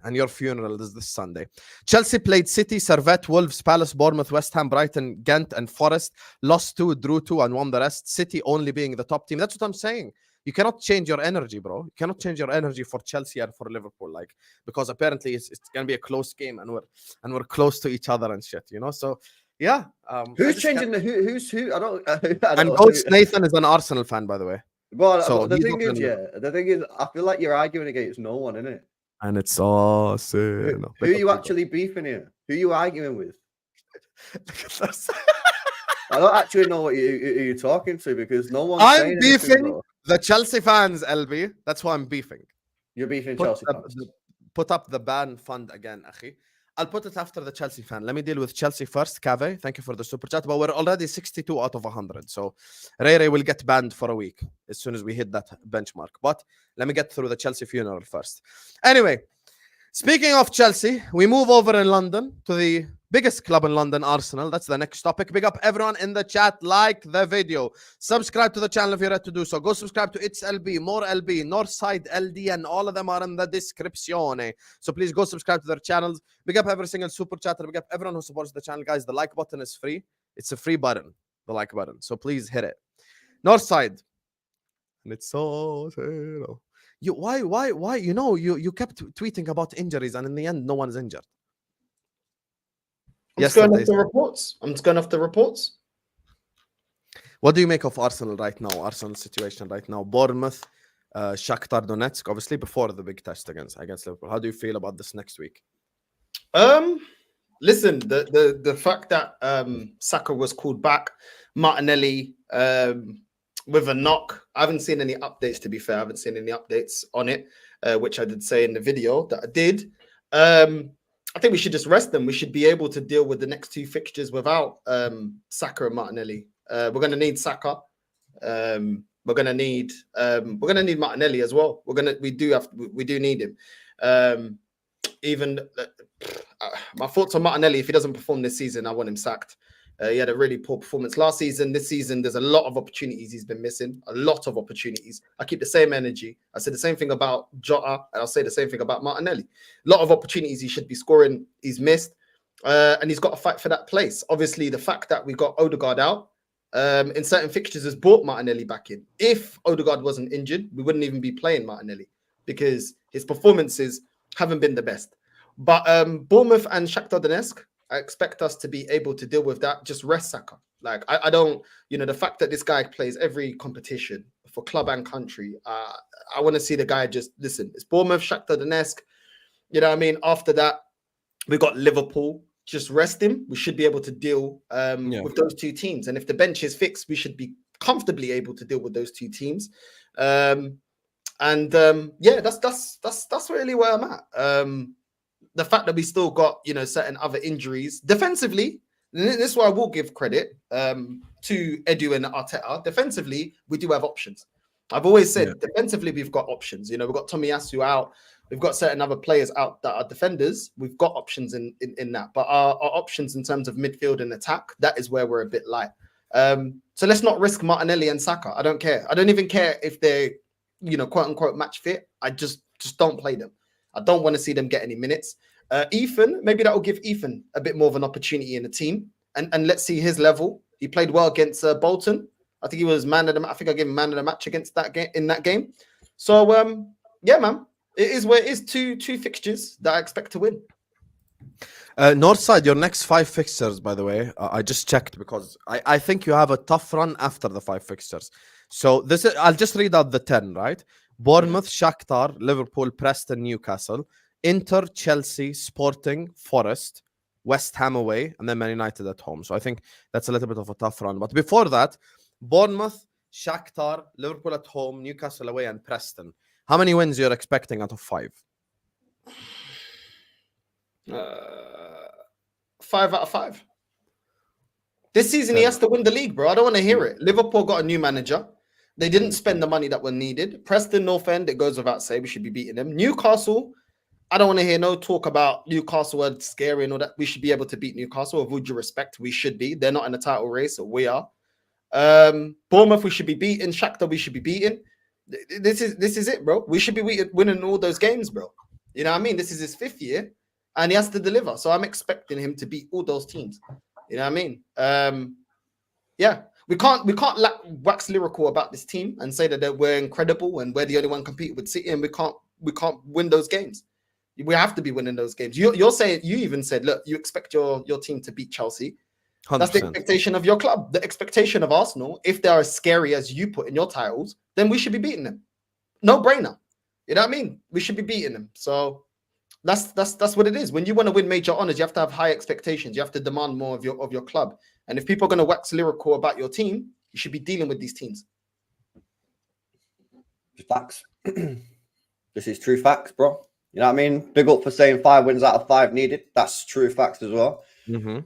And your funeral is this Sunday. Chelsea played City, Servette, Wolves, Palace, Bournemouth, West Ham, Brighton, Ghent, and Forest. Lost 2, drew 2, and won the rest. City only being the top team. That's what I'm saying. You cannot change your energy, bro. You cannot change your energy for Chelsea and for Liverpool, like, because apparently it's gonna be a close game, and we're close to each other and shit, you know. So yeah. Who's changing who's who? I don't and know Coach Nathan is an Arsenal fan, by the way. Well, So the he's thing not is, gonna- the thing is, I feel like you're arguing against no one, innit? And it's awesome. Who are you actually beefing here? Who are you arguing with? I don't actually know who you're talking to because no one's saying I'm anything, beefing bro. the Chelsea fans, LB. That's why I'm beefing. You're beefing Put, Chelsea the- fans. put up the ban fund again, Akhi. I'll put it after the Chelsea fan. Let me deal with Chelsea first. Cave, thank you for the super chat. But we're already 62 out of 100. So Ray will get banned for a week as soon as we hit that benchmark. But let me get through the Chelsea funeral first. Anyway, speaking of Chelsea, we move over in London to the biggest club in London, Arsenal. That's the next topic. Big up everyone in the chat. Like the video. Subscribe to the channel if you're ready to do so. Go subscribe to It's LB, More LB, Northside LDN. All of them are in the description. So please go subscribe to their channels. Big up every single super chatter. Big up everyone who supports the channel, guys. The like button is free. It's a free button, the like button. So please hit it. Northside. And it's so... You why? You know, you kept tweeting about injuries, and in the end, no one's injured. I'm just going off the reports. I'm just going off the reports. What do you make of Arsenal right now? Arsenal's situation right now. Bournemouth, Shakhtar Donetsk, obviously before the big test against Liverpool. How do you feel about this next week? Listen, the fact that Saka was called back, Martinelli with a knock. I haven't seen any updates, to be fair. I haven't seen any updates on it, which I did say in the video that I did. I think we should just rest them. We should be able to deal with the next two fixtures without Saka and Martinelli. We're going to need Saka. We're going to need Martinelli as well. We do need him. My thoughts on Martinelli, if he doesn't perform this season, I want him sacked. He had a really poor performance last season. This season, there's a lot of opportunities he's been missing. A lot of opportunities. I keep the same energy. I said the same thing about Jota, and I'll say the same thing about Martinelli. A lot of opportunities he should be scoring, he's missed. And he's got to fight for that place. Obviously, the fact that we got Odegaard out in certain fixtures has brought Martinelli back in. If Odegaard wasn't injured, we wouldn't even be playing Martinelli because his performances haven't been the best. But Bournemouth and Shakhtar Donetsk, I expect us to be able to deal with that. Just rest Saka. Like, I don't, the fact that this guy plays every competition for club and country, I want to see the guy just, listen, it's Bournemouth, Shakhtar Donetsk. You know what I mean? After that, we got Liverpool. Just rest him. We should be able to deal with those two teams. And if the bench is fixed, we should be comfortably able to deal with those two teams. That's really where I'm at. The fact that we still got, certain other injuries defensively, This is why I will give credit to Edu and Arteta. Defensively, we do have options. I've always said defensively we've got options. You know, we've got Tomiyasu out. We've got certain other players out that are defenders. We've got options in that. But our options in terms of midfield and attack, that is where we're a bit light. So let's not risk Martinelli and Saka. I don't care. I don't even care if they're, you know, quote unquote match fit. I just don't play them. I don't want to see them get any minutes. Ethan, maybe that will give Ethan a bit more of an opportunity in the team. And let's see his level. He played well against Bolton. I think he was man of the match. I think I gave him man of the match against that game in that game. So yeah, man. It is where it is. Two fixtures that I expect to win. Northside, your next 5 fixtures, by the way, I just checked because I think you have a tough run after the 5 fixtures. So this is, I'll just read out the 10, right? Bournemouth, Shakhtar, Liverpool, Preston, Newcastle, Inter, Chelsea, Sporting, Forest, West Ham away, and then Man United at home. So I think that's a little bit of a tough run. But before that, Bournemouth, Shakhtar, Liverpool at home, Newcastle away, and Preston. How many wins you're expecting out of 5? 5 out of 5. This season he has to win the league, bro. I don't want to hear it. Liverpool got a new manager. They didn't spend the money that were needed. Preston North End, it goes without saying, we should be beating them. Newcastle, I don't want to hear no talk about Newcastle are scary and all that. We should be able to beat Newcastle. With all due respect, we should be. They're not in the title race, so we are. Bournemouth, we should be beating. Shakhtar, we should be beating. This is it, bro. We should be winning all those games, bro. You know what I mean? This is his 5th year, and he has to deliver. So I'm expecting him to beat all those teams. You know what I mean? Yeah. We can't wax lyrical about this team and say that we're incredible and we're the only one competing with City, and we can't win those games. We have to be winning those games. You're saying, you even said, look, you expect your team to beat Chelsea. 100%. That's the expectation of your club. The expectation of Arsenal, if they're as scary as you put in your titles, then we should be beating them. No brainer. You know what I mean? We should be beating them. So that's what it is. When you want to win major honors, you have to have high expectations. You have to demand more of your club. And if people are going to wax lyrical about your team, you should be dealing with these teams. Facts. This is true facts, bro. You know what I mean? Big up for saying 5 wins out of 5 needed. That's true facts as well. Mm-hmm.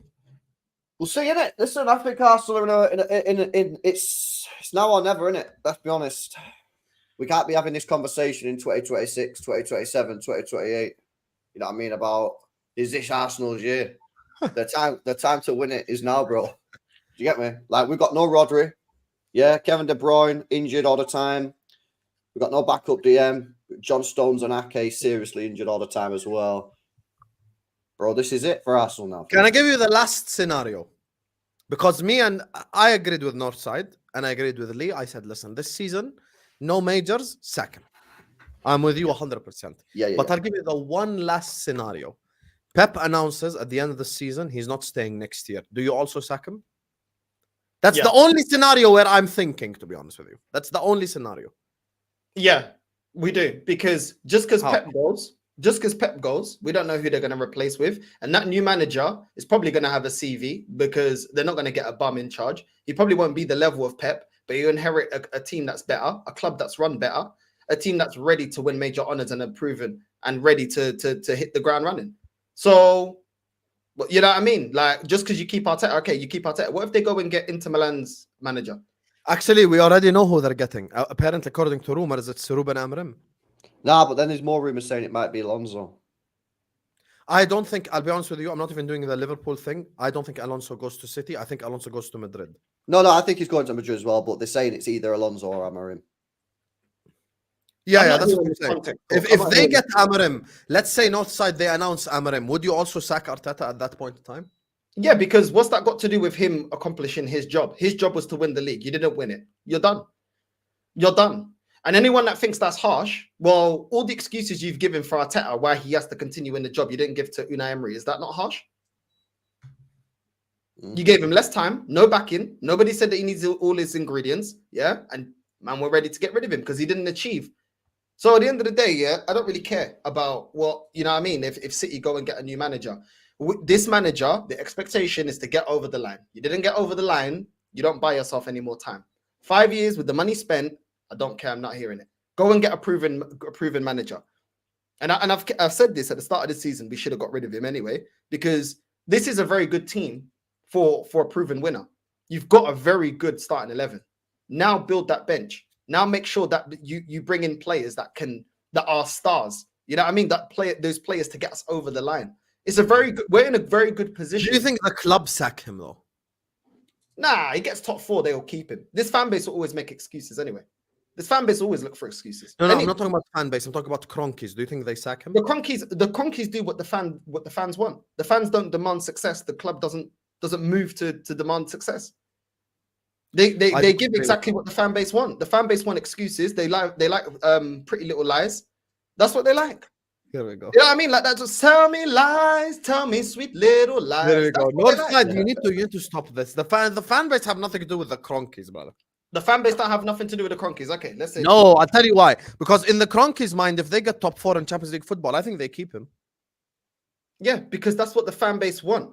We'll see, innit? Listen, I think Arsenal are in it's now or never, innit? Let's be honest. We can't be having this conversation in 2026, 2027, 2028. You know what I mean? About, is this Arsenal's year? The time to win it is now, bro. Do you get me? Like, we've got no Rodri. Yeah, Kevin De Bruyne injured all the time. We've got no backup DM. John Stones and Ake seriously injured all the time as well. Bro, this is it for Arsenal now. Can I give you the last scenario? Because I agreed with Northside and I agreed with Lee. I said, listen, this season, no majors, second. I'm with you 100%. But I'll give you the one last scenario. Pep announces at the end of the season he's not staying next year. Do you also sack him? That's the only scenario where I'm thinking, to be honest with you. That's the only scenario. Yeah, we do. Because just because Pep goes, we don't know who they're going to replace with. And that new manager is probably going to have a CV because they're not going to get a bum in charge. He probably won't be the level of Pep, but you inherit a team that's better, a club that's run better, a team that's ready to win major honors and have proven and ready to hit the ground running. So, you know what I mean? Like, just because you keep Arteta, okay, you keep Arteta. What if they go and get Inter Milan's manager? Actually, we already know who they're getting. Apparently, according to rumors, it's Ruben Amorim. Nah, but then there's more rumors saying it might be Alonso. I don't think, I'll be honest with you, I'm not even doing the Liverpool thing. I don't think Alonso goes to City. I think Alonso goes to Madrid. No, I think he's going to Madrid as well, but they're saying it's either Alonso or Amorim. Yeah, that's what I'm saying. If they get Amorim, let's say Northside, they announce Amorim, would you also sack Arteta at that point in time? Yeah, because what's that got to do with him accomplishing his job? His job was to win the league. You didn't win it. You're done. You're done. And anyone that thinks that's harsh, well, all the excuses you've given for Arteta, why he has to continue in the job, you didn't give to Unai Emery. Is that not harsh? You gave him less time, no backing. Nobody said that he needs all his ingredients. Yeah. And man, we're ready to get rid of him because he didn't achieve. So at the end of the day, yeah, I don't really care about what, you know what I mean? If City go and get a new manager. This manager, the expectation is to get over the line. You didn't get over the line, you don't buy yourself any more time. 5 years with the money spent, I don't care. I'm not hearing it. Go and get a proven manager. And I've said this at the start of the season. We should have got rid of him anyway, because this is a very good team for a proven winner. You've got a very good starting 11. Now build that bench. Now make sure that you bring in players that are stars. You know what I mean? Those players to get us over the line. It's a very good. We're in a very good position. Do you think the club sack him though? Nah, he gets top 4. They'll keep him. This fan base will always make excuses anyway. This fan base always look for excuses. No, I'm not talking about fan base. I'm talking about Kroenkes. Do you think they sack him? The Kroenkes do what the fans want. The fans don't demand success. The club doesn't move to demand success. They give exactly what the fan base want. The fan base want excuses. They like Pretty Little Lies. That's what they like. Here we go. You know what I mean? Like that. Just tell me lies. Tell me sweet little lies. There we go. Northside, Like. you need to stop this. The fan base have nothing to do with the Kroenkes, brother. The fan base don't have nothing to do with the Kroenkes. Okay, let's say No, I'll tell you why. Because in the Kroenkes' mind, if they get top 4 in Champions League football, I think they keep him. Yeah, because that's what the fan base want.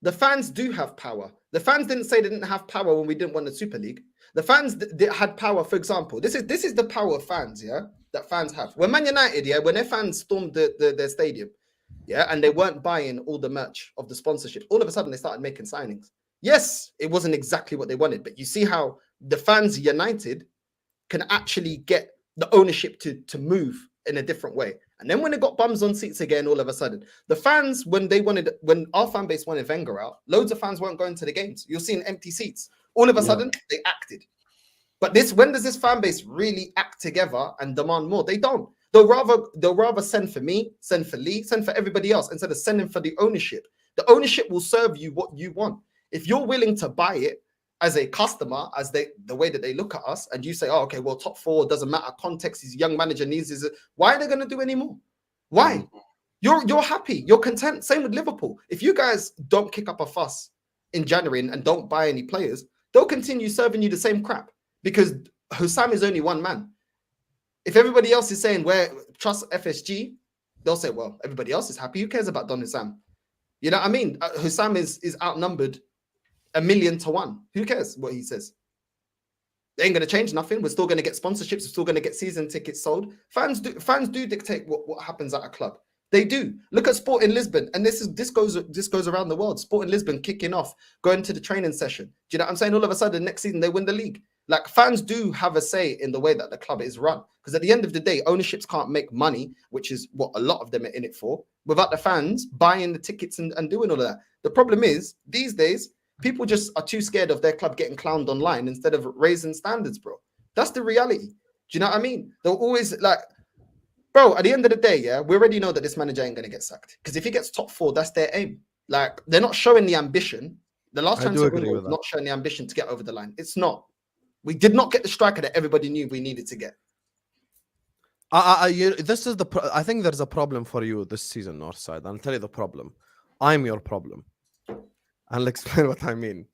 The fans do have power. The fans didn't say they didn't have power when we didn't win the Super League. The fans had power. For example, this is the power of fans. Yeah, that fans have. When Man United, yeah, when their fans stormed their stadium, yeah, and they weren't buying all the merch of the sponsorship, all of a sudden they started making signings. Yes, it wasn't exactly what they wanted, but you see how the fans united can actually get the ownership to move in a different way. And then when it got bums on seats again, all of a sudden, the fans, when our fan base wanted Wenger out, loads of fans weren't going to the games. You're seeing empty seats. All of a sudden, they acted. But when does this fan base really act together and demand more? They don't. They'll rather send for me, send for Lee, send for everybody else instead of sending for the ownership. The ownership will serve you what you want. If you're willing to buy it as a customer, as the way that they look at us, and you say, oh, okay, well, top 4 doesn't matter. Context, his young manager needs his. Why are they going to do any more? Why? You're happy. You're content. Same with Liverpool. If you guys don't kick up a fuss in January and don't buy any players, they'll continue serving you the same crap because Husam is only one man. If everybody else is saying trust FSG, they'll say, well, everybody else is happy. Who cares about Don Husam? You know what I mean? Husam is outnumbered 1,000,000 to 1. Who cares what he says? They ain't going to change nothing. We're still going to get sponsorships. We're still going to get season tickets sold. Fans do dictate what happens at a club. They do. Look at Sporting Lisbon, and this goes around the world. Sporting Lisbon kicking off, going to the training session. Do you know what I'm saying? All of a sudden, next season they win the league. Like fans do have a say in the way that the club is run. Because at the end of the day, ownerships can't make money, which is what a lot of them are in it for, without the fans buying the tickets and doing all of that. The problem is these days, people just are too scared of their club getting clowned online instead of raising standards, bro. That's the reality. Do you know what I mean? They'll always like, bro, at the end of the day, yeah, we already know that this manager ain't going to get sacked. Because if he gets top 4, that's their aim. Like, they're not showing the ambition. The last time was not showing the ambition to get over the line. It's not. We did not get the striker that everybody knew we needed to get. This is I think there's a problem for you this season, Northside. I'll tell you the problem. I'm your problem. I'll explain what I mean.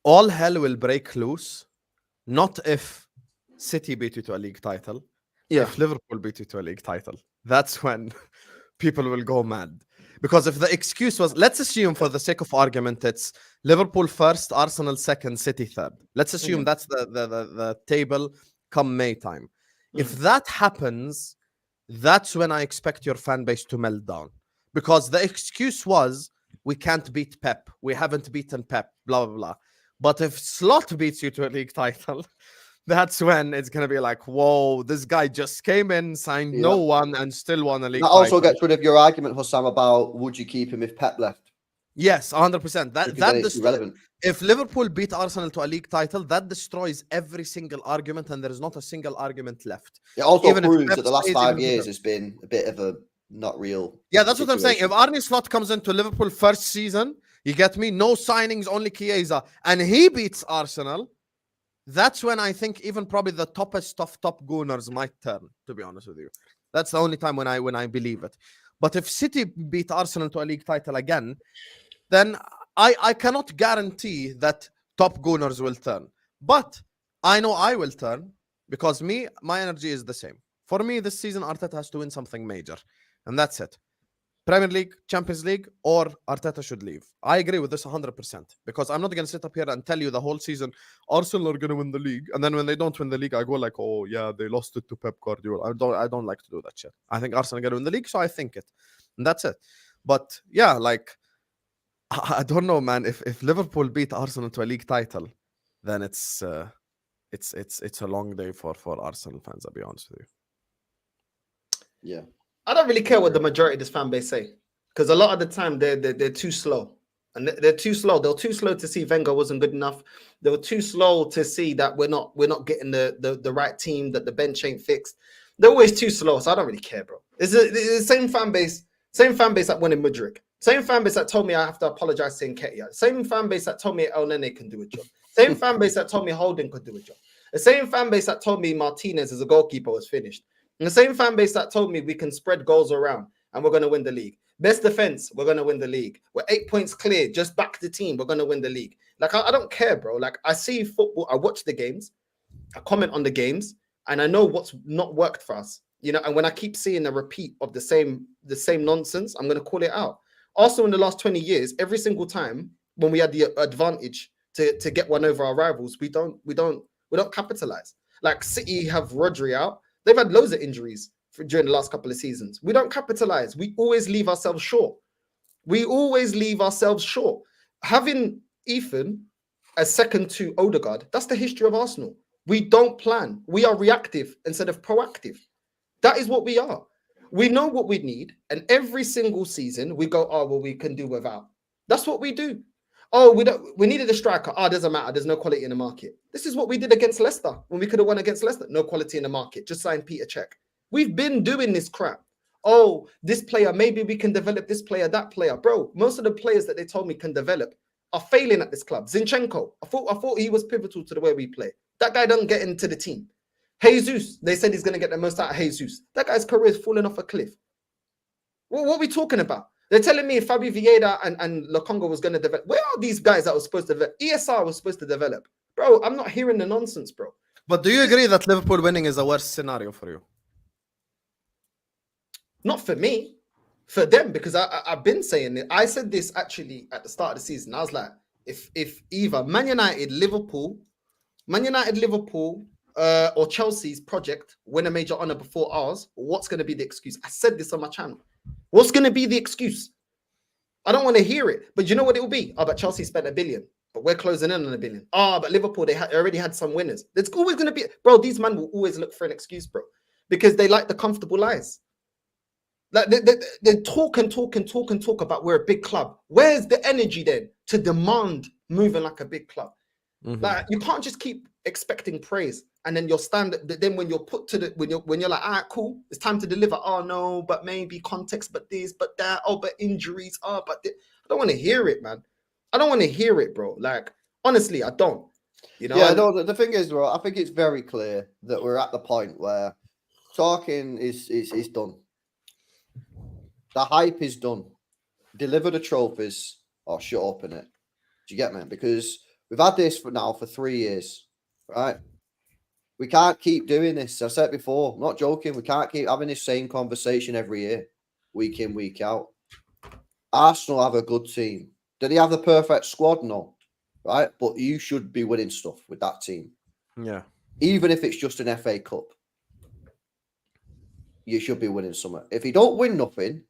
All hell will break loose, not if City beat you to a league title. Yeah. If Liverpool beat you to a league title, that's when people will go mad. Because if the excuse was, let's assume for the sake of argument, it's Liverpool first, Arsenal second, City third. Let's assume that's the table come May time. If that happens, that's when I expect your fan base to melt down. Because the excuse was, we can't beat Pep. We haven't beaten Pep, blah, blah, blah. But if Slot beats you to a league title, that's when it's going to be like, whoa, this guy just came in, signed no one, and still won a league title. That also gets rid of your argument, Husam, about would you keep him if Pep left? Yes, 100%. That's irrelevant. If Liverpool beat Arsenal to a league title, that destroys every single argument, and there is not a single argument left. It also Even proves that the last 5 years has been a bit of a not real. Yeah, that's what I'm saying. If Arne Slot comes into Liverpool first season, you get me? No signings, only Chiesa, and he beats Arsenal, that's when I think even probably the toppest of top gooners might turn, to be honest with you. That's the only time when I believe it. But if City beat Arsenal to a league title again, then I cannot guarantee that top gooners will turn. But I know I will turn because my energy is the same. For me, this season, Arteta has to win something major. And that's it. Premier League, Champions League, or Arteta should leave. I agree with this 100% because I'm not going to sit up here and tell you the whole season Arsenal are going to win the league, and then when they don't win the league, I go like, oh yeah, they lost it to Pep Guardiola. I don't like to do that shit. I think Arsenal are going to win the league, so I think it, and that's it. But yeah, like I don't know, man. If Liverpool beat Arsenal to a league title, then it's a long day for Arsenal fans. I'll be honest with you. Yeah. I don't really care what the majority of this fan base say, because a lot of the time they're too slow, and they're too slow. They're too slow to see Wenger wasn't good enough. They were too slow to see that we're not getting the right team, that the bench ain't fixed. They're always too slow, so I don't really care, bro. It's the same fan base that won in Mudryk. Same fan base that told me I have to apologize to Nketiah. Same fan base that told me El Nene can do a job. Same fan base that told me Holding could do a job. The same fan base that told me Martinez as a goalkeeper was finished. And the same fan base that told me we can spread goals around and we're going to win the league. Best defense, we're going to win the league. We're 8 points clear. Just back the team. We're going to win the league. Like, I don't care, bro. Like, I see football. I watch the games. I comment on the games. And I know what's not worked for us. You know, and when I keep seeing a repeat of the same nonsense, I'm going to call it out. Also, in the last 20 years, every single time when we had the advantage to get one over our rivals, we don't capitalize. Like City have Rodri out. They've had loads of injuries during the last couple of seasons. We don't capitalize. We always leave ourselves short. Having Ethan as second to Odegaard, that's the history of Arsenal. We don't plan. We are reactive instead of proactive. That is what we are. We know what we need, and every single season we go, oh, well, we can do without. That's what we do. Oh, we needed a striker. Oh, doesn't matter. There's no quality in the market. This is what we did against Leicester when we could have won against Leicester. No quality in the market. Just sign Peter Cech. We've been doing this crap. Oh, this player, maybe we can develop this player, that player. Bro, most of the players that they told me can develop are failing at this club. Zinchenko, I thought he was pivotal to the way we play. That guy doesn't get into the team. Jesus, they said he's going to get the most out of Jesus. That guy's career is falling off a cliff. What are we talking about? They're telling me Fabi Vieira and Lokonga was going to develop. Where are these guys that were supposed to develop? ESR was supposed to develop. Bro, I'm not hearing the nonsense, bro. But do you agree that Liverpool winning is a worse scenario for you? Not for me, for them, because I've been saying it. I said this actually at the start of the season. I was like, if either Man United, Liverpool, or Chelsea's project win a major honor before ours, what's going to be the excuse? I said this on my channel. What's going to be the excuse? I don't want to hear it, but you know what it will be? Oh, but Chelsea spent $1 billion, but we're closing in on $1 billion. Oh, but Liverpool, they already had some winners. There's always going to be, bro, these men will always look for an excuse, bro, because they like the comfortable lies. Like they talk about we're a big club. Where's the energy then to demand moving like a big club? Mm-hmm. Like, you can't just keep expecting praise, and then then when you're put to when you're like, all right, cool, it's time to deliver. Oh no, but maybe context, but this, but that. Oh, but injuries. Oh, but I don't want to hear it, man. I don't want to hear it, bro. Like, honestly, I don't. You know. Yeah, no. The thing is, bro, I think it's very clear that we're at the point where talking is done. The hype is done. Deliver the trophies or shut up in it. Do you get me? Because we've had this for 3 years, right? We can't keep doing this. I said before, I'm not joking. We can't keep having this same conversation every year, week in, week out. Arsenal have a good team. Do they have the perfect squad? No, right? But you should be winning stuff with that team. Yeah. Even if it's just an FA Cup, you should be winning something. If you don't win nothing,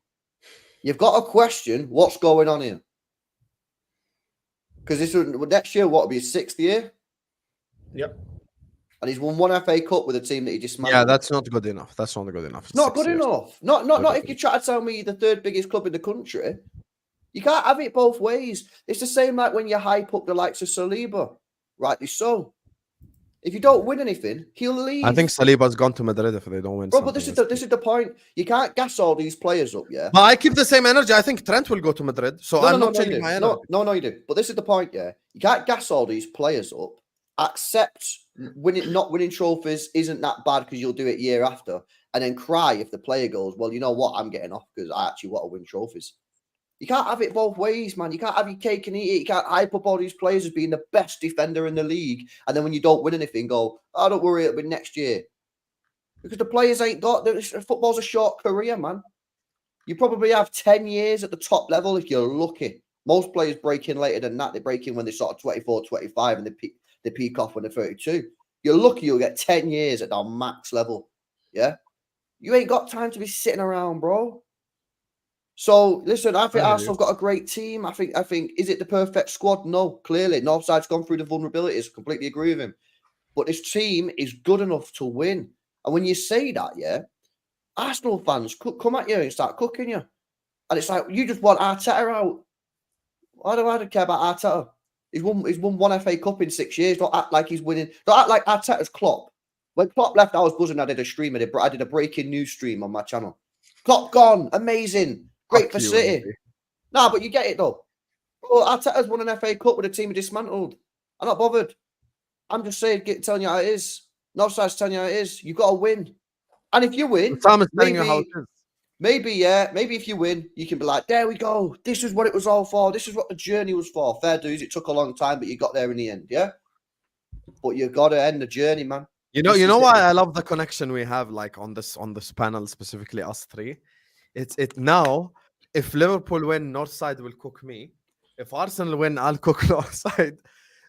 you've got to question what's going on here. Because next year, what will be his 6th year? Yep. And he's won one FA Cup with a team that he dismantled. Yeah, that's not good enough. That's not good enough. It's not good enough. Not if you try to tell me you're the 3rd biggest club in the country. You can't have it both ways. It's the same like when you hype up the likes of Saliba. Rightly so. If you don't win anything, he'll leave. I think Saliba's gone to Madrid if they don't win. Bro, but this is the point. You can't gas all these players up, yeah? But I keep the same energy. I think Trent will go to Madrid. So I'm not changing my energy. No, you do. But this is the point, yeah? You can't gas all these players up. Accept not winning trophies isn't that bad because you'll do it year after. And then cry if the player goes, well, you know what? I'm getting off because I actually want to win trophies. You can't have it both ways, man. You can't have your cake and eat it. You can't hype up all these players as being the best defender in the league. And then when you don't win anything, go, oh, don't worry, it'll be next year. Because the players ain't got... Football's a short career, man. You probably have 10 years at the top level if you're lucky. Most players break in later than that. They break in when they're sort of 24, 25, and they peak off when they're 32. You're lucky you'll get 10 years at our max level. Yeah? You ain't got time to be sitting around, bro. So listen, I think I hear Arsenal have got a great team. I think is it the perfect squad? No, clearly. Northside's gone through the vulnerabilities. Completely agree with him. But this team is good enough to win. And when you say that, yeah, Arsenal fans come at you and start cooking you. And it's like you just want Arteta out. I don't care about Arteta. He's won one FA Cup in 6 years. Don't act like he's winning. Don't act like Arteta's Klopp. When Klopp left, I was buzzing. I did a stream. I did a breaking news stream on my channel. Klopp gone. Amazing. Great for Fuck you, City. Andy. Nah, but you get it though. Well, Arteta's won an FA Cup with a team he dismantled. I'm not bothered. I'm just saying, telling you how it is. Northside's telling you how it is. You've got to win. And if you win, Sam is telling you how it maybe, is. maybe if you win, you can be like, there we go. This is what it was all for. This is what the journey was for. Fair dues. It took a long time, but you got there in the end, yeah? But you got to end the journey, man. You know why I love the connection we have, like on this panel, specifically us three. It's now. If Liverpool win, Northside will cook me. If Arsenal win, I'll cook Northside.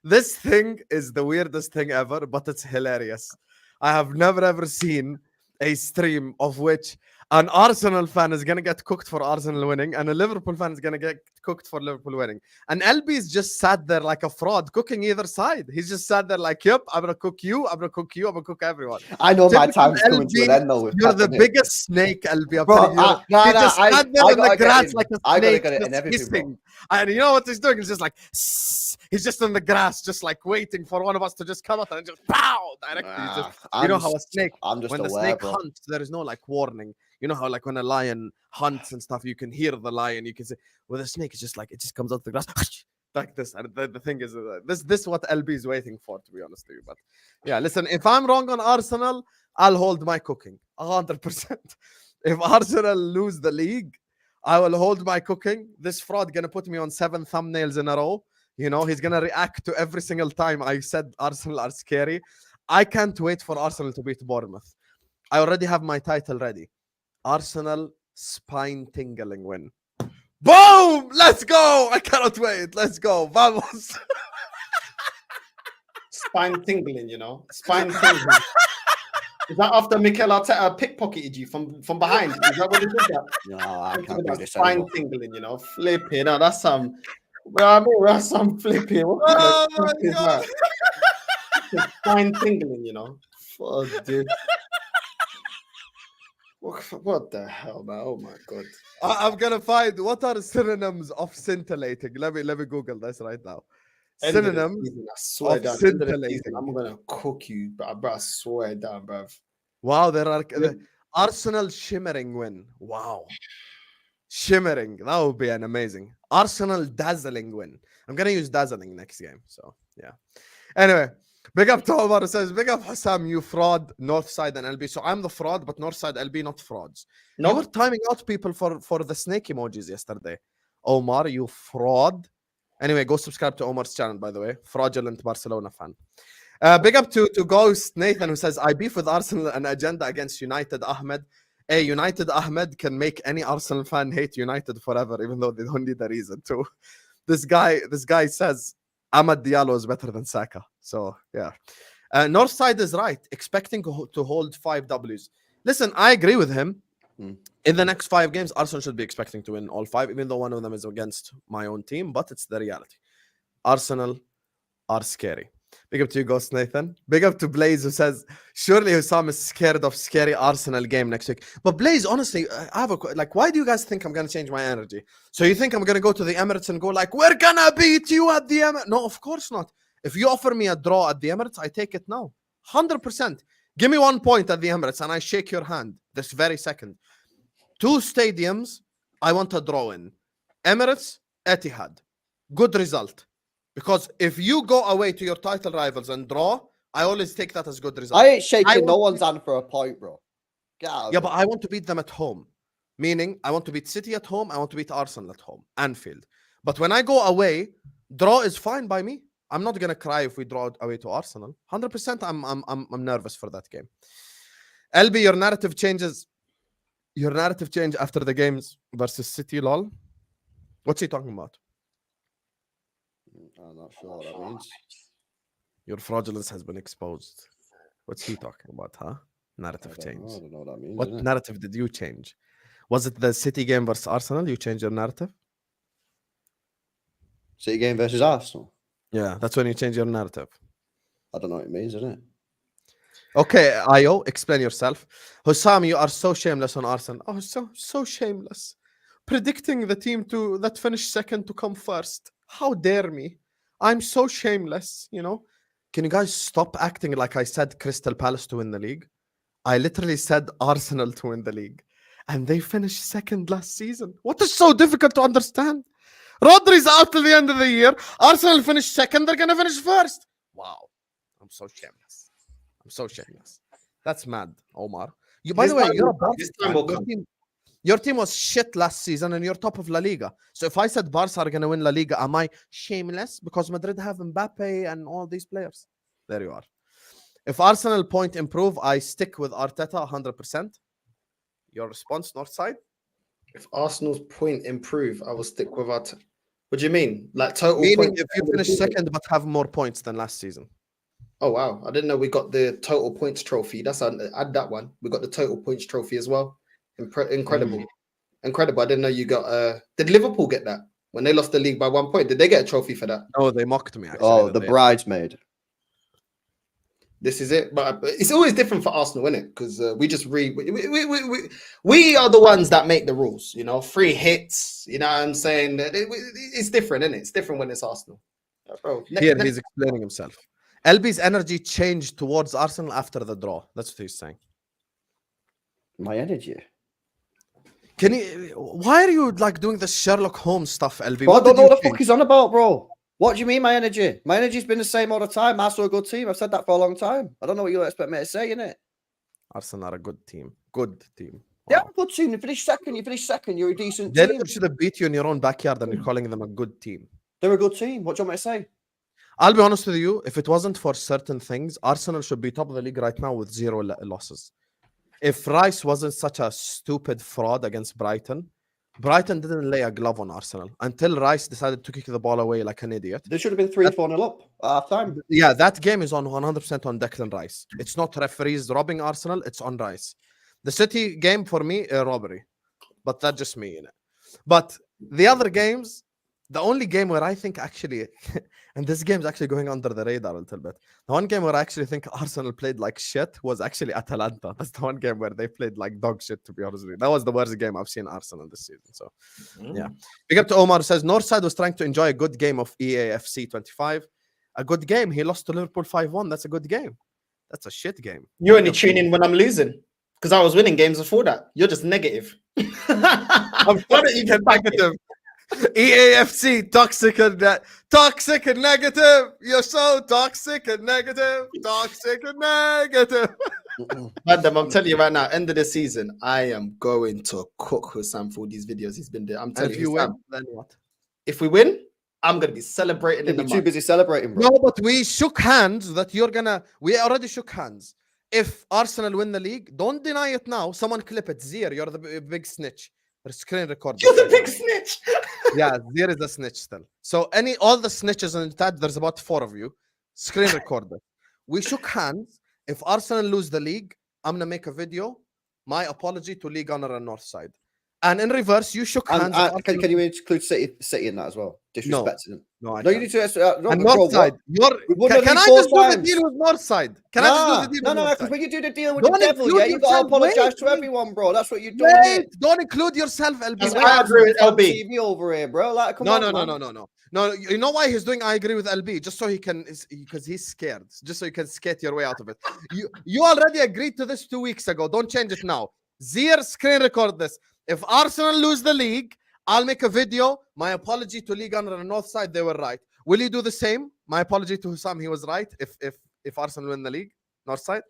This thing is the weirdest thing ever, but it's hilarious. I have never ever seen a stream of which an Arsenal fan is gonna get cooked for Arsenal winning, and a Liverpool fan is gonna get cooked for Liverpool winning. And LB's just sat there like a fraud, cooking either side. He's just sat there like, "Yep, I'm gonna cook you. I'm gonna cook you. I'm gonna cook everyone." I know my Typical time's coming to an LB, end though. With you're the Pep, innit? biggest snake, LB. I'm Bro, telling you. He just sat there in the gotta get grass in. like a I gotta snake, get it in just everything, bro. hissing. And you know what he's doing? He's just like, "Sss." He's just in the grass, just like waiting for one of us to just come out and just pow directly. You know how a snake, I'm just when the aware, snake bro. hunts, there is no like warning. You know how like when a lion hunts and stuff, you can hear the lion. You can say, with a snake, it's just like it just comes out the grass like this. And the thing is, this is what LB is waiting for, to be honest with you. But yeah, listen, if I'm wrong on Arsenal, I'll hold my cooking 100%. If Arsenal lose the league, I will hold my cooking. This fraud gonna put me on 7 thumbnails in a row. You know, he's gonna react to every single time I said Arsenal are scary. I can't wait for Arsenal to beat Bournemouth. I already have my title ready. Arsenal spine tingling win. Boom! Let's go! I cannot wait. Let's go. Vamos. Spine tingling, you know. Spine tingling. Is that after Mikel Arteta pickpocketed you from behind? Is that what it is? That? No, I can't do this Spine anymore. tingling, you know. Flipping. No, that's some. Well, I mean, that's some flipping. What kind Oh of my stuff is God. that? Spine tingling, you know. Fuck, dude. What the hell, man? Oh my God. I'm gonna find what are synonyms of scintillating. Let me Google this right now. End of the Synonyms. season, I swear of down. End of the scintillating. season, I'm gonna cook you, bro. I swear down, bro. Wow, there are Arsenal shimmering win. Wow. Shimmering. That would be an amazing. Arsenal dazzling win. I'm gonna use dazzling next game. So yeah. Anyway, big up to Omar who says, big up Husam, you fraud, Northside and LB. So I'm the fraud, but Northside, LB, not frauds. No, You were timing out people for the snake emojis yesterday. Omar, you fraud. Anyway, go subscribe to Omar's channel, by the way. Fraudulent Barcelona fan. Big up to Ghost Nathan who says, I beef with Arsenal and agenda against United Ahmed. Hey, United Ahmed can make any Arsenal fan hate United forever, even though they don't need a reason to. This guy says Ahmad Diallo is better than Saka. So yeah. Northside is right, expecting to hold 5 Ws. Listen, I agree with him. In the next 5 games, Arsenal should be expecting to win all 5, even though one of them is against my own team, but it's the reality. Arsenal are scary. Big up to you, Ghost Nathan. Big up to Blaze who says, surely Husam is scared of scary Arsenal game next week. But Blaze, honestly, I have why do you guys think I'm going to change my energy? So you think I'm going to go to the Emirates and go like, we're going to beat you at the Emirates? No, of course not. If you offer me a draw at the Emirates, I take it now. 100%. Give me 1 point at the Emirates and I shake your hand this very second. 2 stadiums, I want a draw in. Emirates, Etihad. Good result. Because if you go away to your title rivals and draw, I always take that as good result. I ain't shaking no one's hand for a point, bro. Get out of Yeah, it. but I want to beat them at home. Meaning, I want to beat City at home, I want to beat Arsenal at home, Anfield. But when I go away, draw is fine by me. I'm not gonna cry if we draw away to Arsenal. 100%. I'm nervous for that game. LB, your narrative changes. Your narrative change after the games versus City, lol. What's he talking about? I'm not sure what that means. Your fraudulence has been exposed. What's he talking about, huh? Narrative I change. don't know what that means. What innit? narrative did you change? Was it the City game versus Arsenal? You changed your narrative? City game versus Arsenal. Yeah, that's when you change your narrative. I don't know what it means, isn't it? Okay, Io, explain yourself. Husam, you are so shameless on Arsenal. Oh, so shameless. Predicting the team that finished second to come first. How dare me? I'm so shameless, you know. Can you guys stop acting like I said Crystal Palace to win the league? I literally said Arsenal to win the league. And they finished second last season. What is so difficult to understand? Rodri's out till the end of the year. Arsenal finished second. They're going to finish first. Wow. I'm so shameless. I'm so shameless. That's mad, Omar. By the way, you're a Barca fan. Your team was shit last season and you're top of La Liga. So if I said Barca are going to win La Liga, am I shameless? Because Madrid have Mbappe and all these players. There you are. If Arsenal point improve, I stick with Arteta 100%. Your response, Northside? If Arsenal's point improve, I will stick with Arteta. What do you mean? Like total Meaning points? if you finish second but have more points than last season. Oh wow, I didn't know we got the total points trophy. Add that one. We got the total points trophy as well. Incredible. Incredible. I didn't know you got did Liverpool get that when they lost the league by 1 point? Did they get a trophy for that? Oh, they mocked me actually. Oh, the bridesmaid. This is it. But it's always different for Arsenal, isn't it? Because we just we are the ones that make the rules, you know, free hits, you know what I'm saying? It's different, isn't it? It's different when it's Arsenal. Bro, Here he's explaining himself. LB's energy changed towards Arsenal after the draw. That's what he's saying. My energy. Can you? Why are you like doing this Sherlock Holmes stuff, LB? Bro, I What don't did know you what the change? fuck he's on about, bro. What do you mean, my energy? My energy's been the same all the time. Arsenal a good team. I've said that for a long time. I don't know what you expect me to say, innit? Arsenal are a good team. Good team. They're Wow. a good team. You finish second. You're a decent They team. should have beat you in your own backyard and you're calling them a good team. They're a good team. What do you want me to say? I'll be honest with you. If it wasn't for certain things, Arsenal should be top of the league right now with 0 losses. If Rice wasn't such a stupid fraud against Brighton didn't lay a glove on Arsenal until Rice decided to kick the ball away like an idiot. They should have been 3-4-0 up at half time. Yeah, that game is on 100% on Declan Rice. It's not referees robbing Arsenal. It's on Rice. The City game for me, a robbery. But that's just me, innit? But the other games, the only game where I think actually, and this game's actually going under the radar a little bit. The one game where I actually think Arsenal played like shit was actually Atalanta. That's the one game where they played like dog shit, to be honest with you. That was the worst game I've seen Arsenal this season. So, yeah. Big up to Omar, who says, Northside was trying to enjoy a good game of EAFC 25. A good game. He lost to Liverpool 5-1. That's a good game. That's a shit game. You only tune in when I'm losing because I was winning games before that. You're just negative. I'm trying to get negative. EAFC, toxic and negative. You're so toxic and negative. Toxic and negative. Madam, I'm telling you right now, end of the season, I am going to cook Husam for these videos he's been doing. I'm And telling if you, you Husam, win, then what? if we win, I'm going to be celebrating in the You're too mud. busy celebrating, bro. No, but we shook hands that you're gonna. We already shook hands. If Arsenal win the league, don't deny it now. Someone clip it. Zier, you're the big snitch. Screen record. You're the big snitch. Yeah, Zier is a snitch still. So all the snitches in the chat, there's about 4 of you. Screen record it. We shook hands. If Arsenal lose the league, I'm gonna make a video. My apology to League Honor and Northside. And in reverse, you shook hands. And can you include City in that as well? Disrespecting them. No, I No, you can't. need to. And bro, Northside, We've won the can league I 4 just do the times. deal with Northside? Can I just do the deal No, with because Northside? when you do the deal with Don't the devil, include yeah, you got to yourself. apologize to Wait. everyone, bro. That's what you're doing. Wait, don't include yourself, LB. That's Wait. I agree with LB. TV over here, bro. Like, come No, on, no, no, man. no, no, no. No, you know why he's doing I agree with LB? Just so he can, because he's scared. Just so you can skate your way out of it. You already agreed to this 2 weeks ago. Don't change it now. Zier, screen record this. If Arsenal lose the league, I'll make a video. My apology to League Honor and Northside, they were right. Will you do the same? My apology to Husam, he was right. If Arsenal win the league, Northside.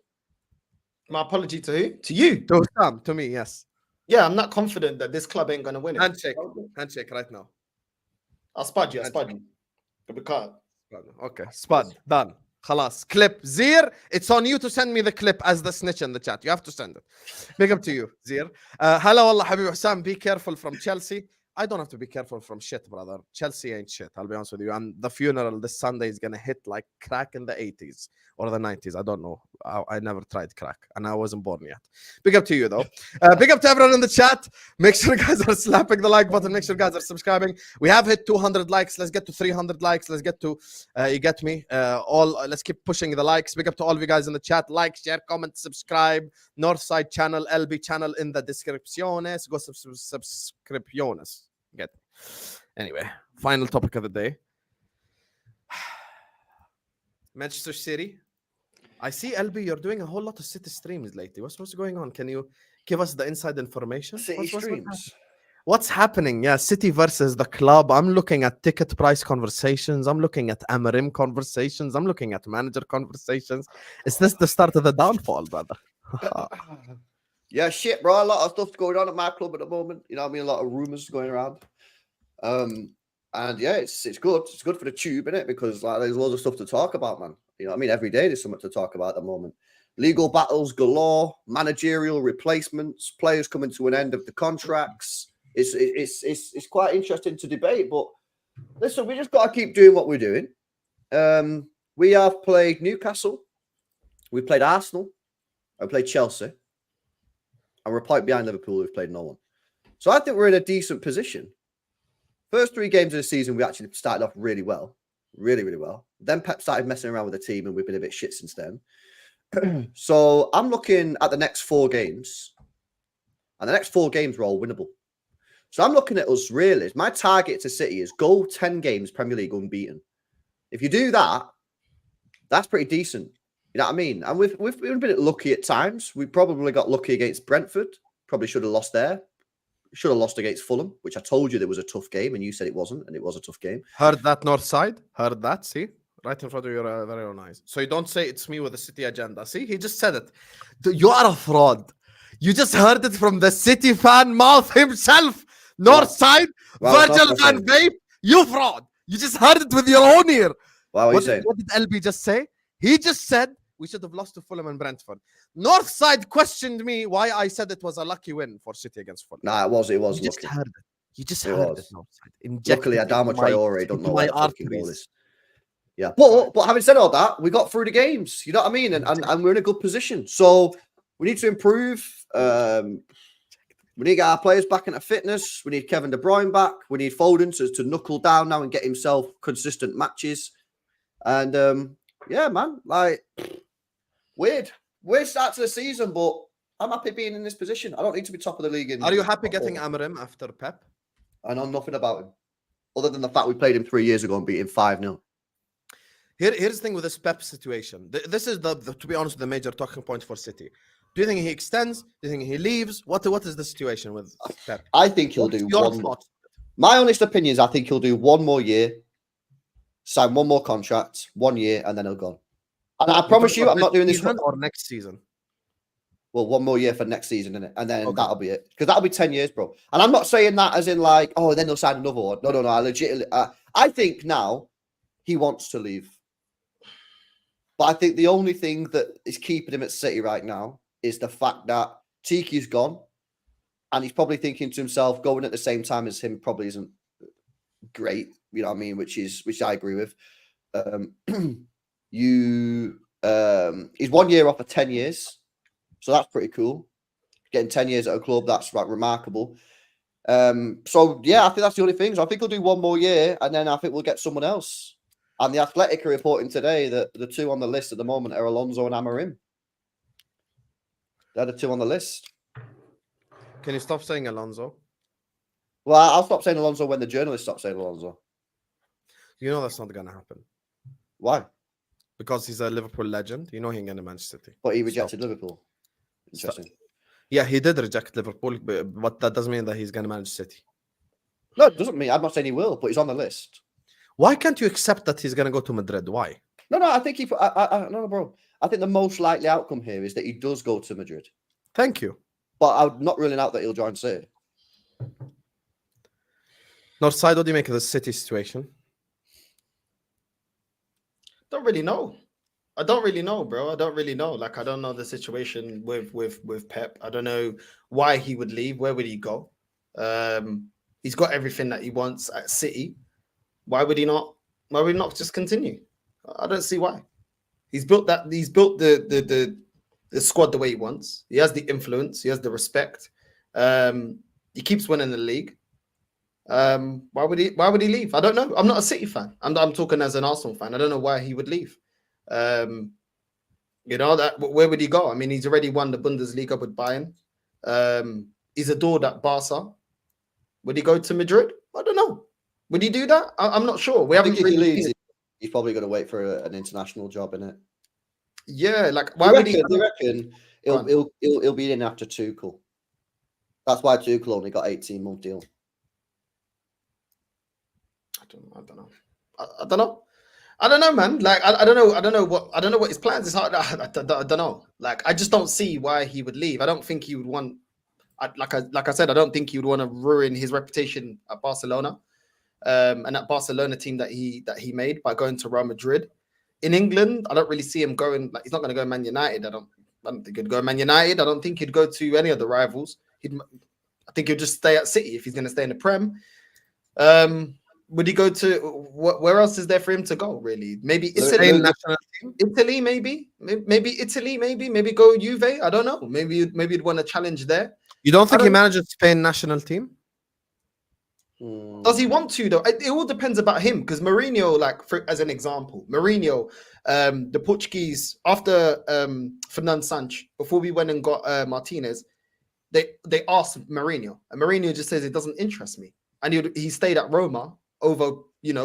My apology to who? To you. To Husam, to me, yes. Yeah, I'm not confident that this club ain't going to win it. Handshake right now. I'll spud you. We can't. Okay, spud, done. Khalas, clip. Zier, it's on you to send me the clip as the snitch in the chat. You have to send it. Big up to you, Zier. Hello, Allah, Habib Husam. Be careful from Chelsea. I don't have to be careful from shit, brother. Chelsea ain't shit. I'll be honest with you. And the funeral this Sunday is gonna hit like crack in the 80s or the 90s. I don't know. I never tried crack, and I wasn't born yet. Big up to you though. Big up to everyone in the chat. Make sure you guys are slapping the like button. Make sure you guys are subscribing. We have hit 200 likes. Let's get to 300 likes. Let's get to you get me. Let's keep pushing the likes. Big up to all of you guys in the chat. Like, share, comment, subscribe. Northside channel, LB channel in the descripciones. Go subscripciones. Get it. Anyway, final topic of the day. Manchester City. I see LB, you're doing a whole lot of City streams lately. What's going on? Can you give us the inside information? City streams. What's happening? Yeah, City versus the club. I'm looking at ticket price conversations. I'm looking at Amarim conversations. I'm looking at manager conversations. Is this the start of the downfall, brother? Yeah, shit, bro. A lot of stuff going on at my club at the moment. You know what I mean? A lot of rumors going around. And yeah, it's good. It's good for the tube, innit? Because like there's loads of stuff to talk about, man. You know what I mean? Every day there's something to talk about at the moment. Legal battles galore, managerial replacements, players coming to an end of the contracts. It's quite interesting to debate, but listen, we just got to keep doing what we're doing. We have played Newcastle, we played Arsenal, I played Chelsea, and we're right behind Liverpool, who've played no one. So I think we're in a decent position. First 3 games of the season, we actually started off really well. Really, really well. Then Pep started messing around with the team, and we've been a bit shit since then. So I'm looking at the next 4 games, and the next 4 games are all winnable. So I'm looking at us really. My target to City is go 10 games Premier League unbeaten. If you do that, that's pretty decent. You know what I mean? And we've been lucky at times. We probably got lucky against Brentford. Probably should have lost there. Should have lost against Fulham, which I told you there was a tough game, and you said it wasn't, and it was a tough game. Heard that, Northside? Heard that? See? Right in front of your very own eyes. So you don't say it's me with the City agenda. See? He just said it. You are a fraud. You just heard it from the City fan mouth himself. Northside, Virgil van Dijk, you fraud. You just heard it with your own ear. Wow, What did LB just say? He just said we should have lost to Fulham and Brentford. Northside questioned me why I said it was a lucky win for City against Fulham. Nah, it was. You lucky. just heard it. You just heard it. Northside. Luckily, Adama Traore don't know my what fucking goal arteries. is. Yeah, but having said all that, we got through the games. You know what I mean? And we're in a good position. So we need to improve. We need to get our players back into fitness. We need Kevin De Bruyne back. We need Foden to knuckle down now and get himself consistent matches. And yeah, man, like weird start to the season, but I'm happy being in this position. I don't need to be top of the league. Are you happy getting Amarim after Pep? I know nothing about him, other than the fact we played him 3 years ago and beat him 5-0. Here's the thing with this Pep situation. This is the to be honest, the major talking point for City. Do you think he extends? Do you think he leaves? What is the situation with Pep? I think he'll do one more. My honest opinion is I think he'll do 1 more year, sign 1 more contract, 1 year, and then he'll go. And I promise you, I'm not doing this for or next season. Well, 1 more year for next season, innit? And then that'll be it. Because that'll be 10 years, bro. And I'm not saying that as in like, oh, then they'll sign another one. No. I legitimately, I think now he wants to leave. But I think the only thing that is keeping him at City right now is the fact that Tiki's gone. And he's probably thinking to himself, going at the same time as him probably isn't great. You know what I mean? Which I agree with. He's 1 year off of 10 years. So that's pretty cool. Getting 10 years at a club, that's like remarkable. So yeah, I think that's the only thing. So I think he'll do 1 more year, and then I think we'll get someone else. And the Athletic are reporting today that the 2 on the list at the moment are Alonso and Amarim. They're the 2 on the list. Can you stop saying Alonso? Well, I'll stop saying Alonso when the journalists stop saying Alonso. You know that's not going to happen. Why? Because he's a Liverpool legend. You know he ain't going to Manchester City. But he rejected Liverpool. Interesting. Yeah, he did reject Liverpool, but that doesn't mean that he's going to manage City. No, it doesn't mean. I'm not saying he will, but he's on the list. Why can't you accept that he's going to go to Madrid? Why? No, I think no, bro. I think the most likely outcome here is that he does go to Madrid. Thank you. But I'm not ruling out that he'll join City. Northside, what do you make of the City situation? Don't really know. I don't really know, bro. I don't really know. Like, I don't know the situation with Pep. I don't know why he would leave. Where would he go? He's got everything that he wants at City. Why would he not? Why would he not just continue? I don't see why. He's built that. He's built the squad the way he wants. He has the influence. He has the respect. He keeps winning the league. Why would he leave? I don't know. I'm not a City fan. I'm talking as an Arsenal fan. I don't know why he would leave. You know that where would he go? I mean, he's already won the Bundesliga with Bayern. He's adored at Barca. Would he go to Madrid? I don't know. Would he do that? I'm not sure. We I haven't think if he really leaves, he's probably going to wait for an international job in it. Yeah, like why would he? You reckon he'll be in after Tuchel? That's why Tuchel only got 18-month deal. I don't know. I don't know, man. Like I don't know what his plans is. I don't know. Like I just don't see why he would leave. I don't think he would want. Like I said, I don't think he would want to ruin his reputation at Barcelona, and that Barcelona team that he made by going to Real Madrid. In England, I don't really see him going. Like he's not going to go Man United. I don't think he'd go Man United. I don't think he'd go to any of the rivals. I think he'll just stay at City if he's going to stay in the Prem. Would he go to where else is there for him to go? Really, maybe Italy. Italy, maybe Italy, maybe go Juve. I don't know. Maybe he'd want a challenge there. You don't think he manages Spain national team? Does he want to though? It all depends about him because Mourinho, like as an example, Mourinho, the Portuguese after Fernando Santos, before we went and got Martinez, they asked Mourinho, and Mourinho just says it doesn't interest me, and he stayed at Roma over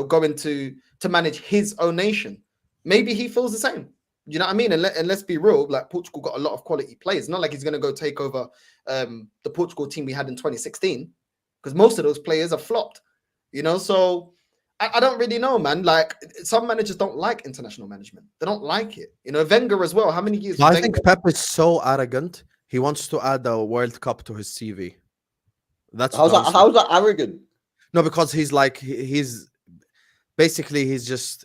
going to manage his own nation. Maybe he feels the same. You know what I mean? And let's be real, like Portugal got a lot of quality players. Not like he's going to go take over the Portugal team we had in 2016, because most of those players are flopped. So I don't really know, man. Like some managers don't like international management. They don't like it. Wenger as well. How many years? I think Pep is so arrogant. He wants to add a World Cup to his CV. How's that arrogant? No, because he's like he's basically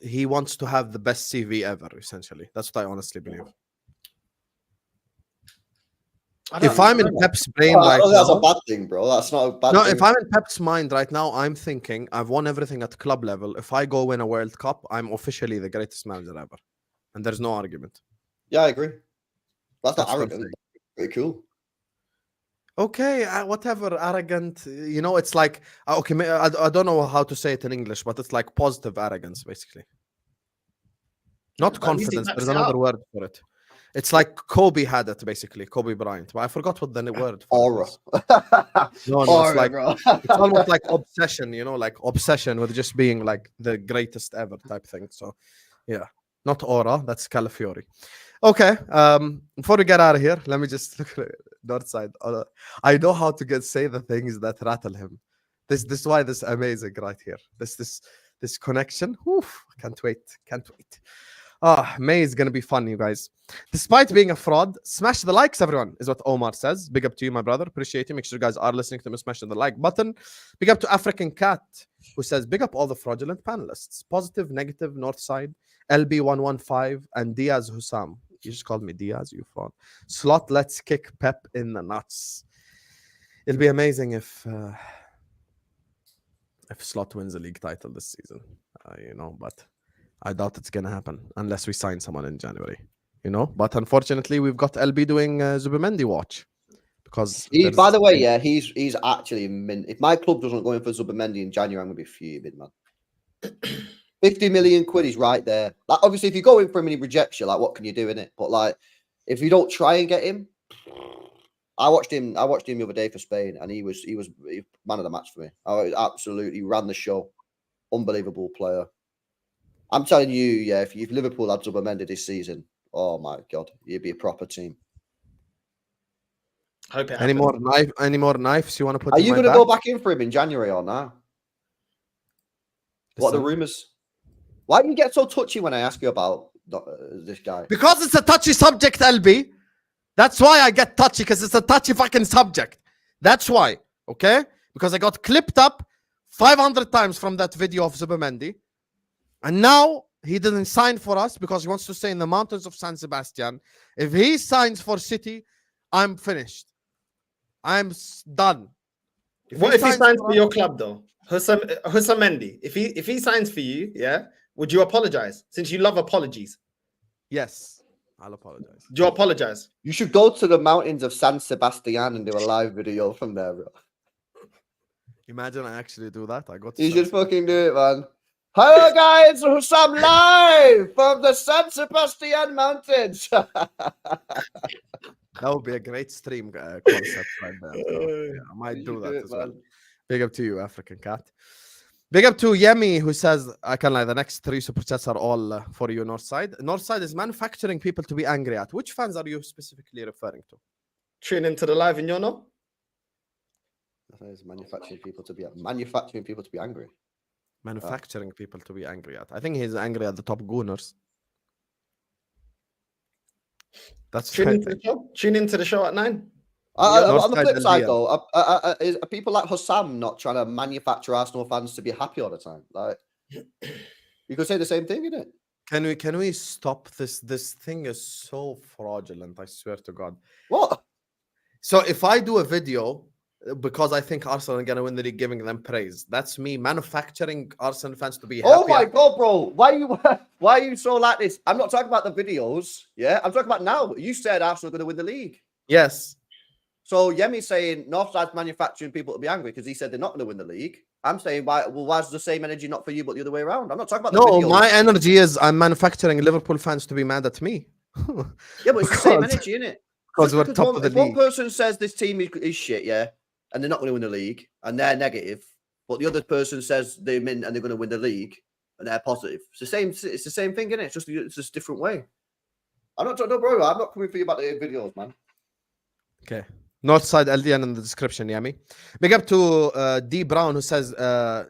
he wants to have the best CV ever. Essentially, that's what I honestly believe. If I'm in Pep's brain right now, that's a bad thing, bro. That's not a bad thing. No, if I'm in Pep's mind right now, I'm thinking I've won everything at club level. If I go win a World Cup, I'm officially the greatest manager ever, and there's no argument. Yeah, I agree. That's not arrogant. Pretty cool. Okay, whatever, arrogant. It's like okay. I don't know how to say it in English, but it's like positive arrogance, basically. Not confidence. There's another word for it. It's like Kobe had it, basically, Kobe Bryant. But I forgot what the word for aura. No, aura, it's like bro. it's almost like obsession, like obsession with just being like the greatest ever type thing. So, yeah, not aura. That's Calafiori. Okay. Before we get out of here, let me just look at Northside. I know how to say the things that rattle him. This is why this is amazing right here. This connection. Oof, can't wait. May is gonna be fun, you guys. Despite being a fraud, smash the likes, everyone, is what Omar says. Big up to you, my brother. Appreciate you. Make sure you guys are listening to me. Smash the like button. Big up to African Cat, who says, big up all the fraudulent panelists. Positive, negative, Northside, LB115, and Diaz Husam. You just called me Diaz, you fraud. Slot, let's kick Pep in the nuts. It'll be amazing if Slot wins the league title this season, but I doubt it's gonna happen unless we sign someone in January, But unfortunately, we've got LB doing Zubimendi watch because. By the way, yeah, he's actually mint. If my club doesn't go in for Zubimendi in January, I'm gonna be fuming, man. 50 million quid is right there. Like, obviously, if you go in for him and he rejects you, like, what can you do in it? But like, if you don't try and get him, I watched him the other day for Spain, and he was man of the match for me. I absolutely ran the show. Unbelievable player. I'm telling you, yeah, if Liverpool had Zubimendi this season, oh my God, you'd be a proper team. Hope it any more knives you want to put? Are you going to go back in for him in January or not? What are the rumors? Why do you get so touchy when I ask you about this guy? Because it's a touchy subject, LB. That's why I get touchy, because it's a touchy fucking subject. That's why, okay? Because I got clipped up 500 times from that video of Zubimendi. And now he didn't sign for us because he wants to stay in the mountains of San Sebastian. If he signs for City, I'm finished. I'm done. What if he signs for us- your club though? Husam Mendy. If he signs for you, yeah, would you apologize? Since you love apologies, Yes, I'll apologize. do you apologize? You should go to the mountains of San Sebastian and do a live video from there, bro. Imagine I actually do that. I got. You should fucking do it, man. Hello, guys. Husam live from the San Sebastian Mountains. That would be a great stream concept right there. So, yeah, I might do that as well. Big up to you, African Cat. Big up to Yemi, who says, I can lie, the next 3 super chats are all for you, Northside. Northside is manufacturing people to be angry at. Which fans are you specifically referring to? Tune into the live in your no? Manufacturing people to be angry. Manufacturing people to be angry at. I think he's angry at the top gooners. That's Tune right. into the show. Tune into the show at 9. On the Northside flip and side, Liam. though, are people like Husam not trying to manufacture Arsenal fans to be happy all the time? Like, you could say the same thing, innit? Can we stop this? This thing is so fraudulent, I swear to God. What? So if I do a video because I think Arsenal are going to win the league, giving them praise, that's me manufacturing Arsenal fans to be happy. Oh my God, bro! Why are you so like this? I'm not talking about the videos. Yeah, I'm talking about now. You said Arsenal are going to win the league. Yes. So Yemi's saying Northside's manufacturing people to be angry because he said they're not going to win the league. I'm saying, why's the same energy not for you, but the other way around? I'm not talking about the No, videos. my energy is I'm manufacturing Liverpool fans to be mad at me. Yeah, but it's the same energy, isn't it? Because we're top of the if one league. person says this team is shit, yeah, and they're not going to win the league, and they're negative, but the other person says they're in and they're going to win the league, and they're positive. It's the same. It's the same thing, isn't it? It's just a different way. I'm not coming for you about the videos, man. Okay. Northside LDN in the description, Yami. Big up to D Brown, who says,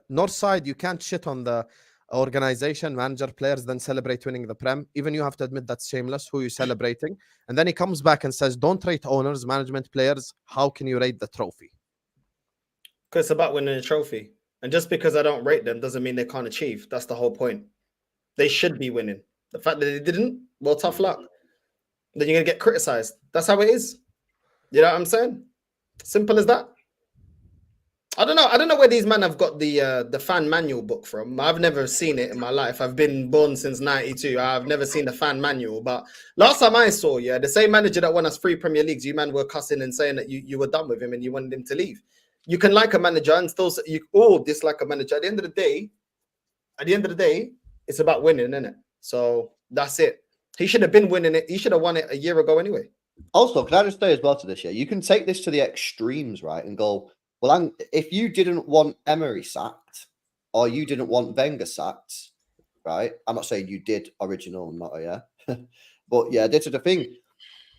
Northside, you can't shit on the organization, manager, players, then celebrate winning the Prem. Even you have to admit that's shameless. Who you celebrating? And then he comes back and says, don't rate owners, management, players. How can you rate the trophy? Because it's about winning a trophy. And just because I don't rate them doesn't mean they can't achieve. That's the whole point. They should be winning. The fact that they didn't, well, tough luck. Then you're going to get criticized. That's how it is. You know what I'm saying? Simple as that. I don't know where these men have got the fan manual book from. I've never seen it in my life. I've been born since 92. I've never seen the fan manual. But last time I saw, the same manager that won us 3 Premier Leagues, you man were cussing and saying that you were done with him and you wanted him to leave. You can like a manager and still you all dislike a manager. At the end of the day, it's about winning, isn't it? So that's it. He should have been winning it. He should have won it a year ago anyway. Also, can I just say as well to this, you can take this to the extremes, right? And go, well, if you didn't want Emery sacked or you didn't want Wenger sacked, right? I'm not saying you did original, not but yeah, this is the thing.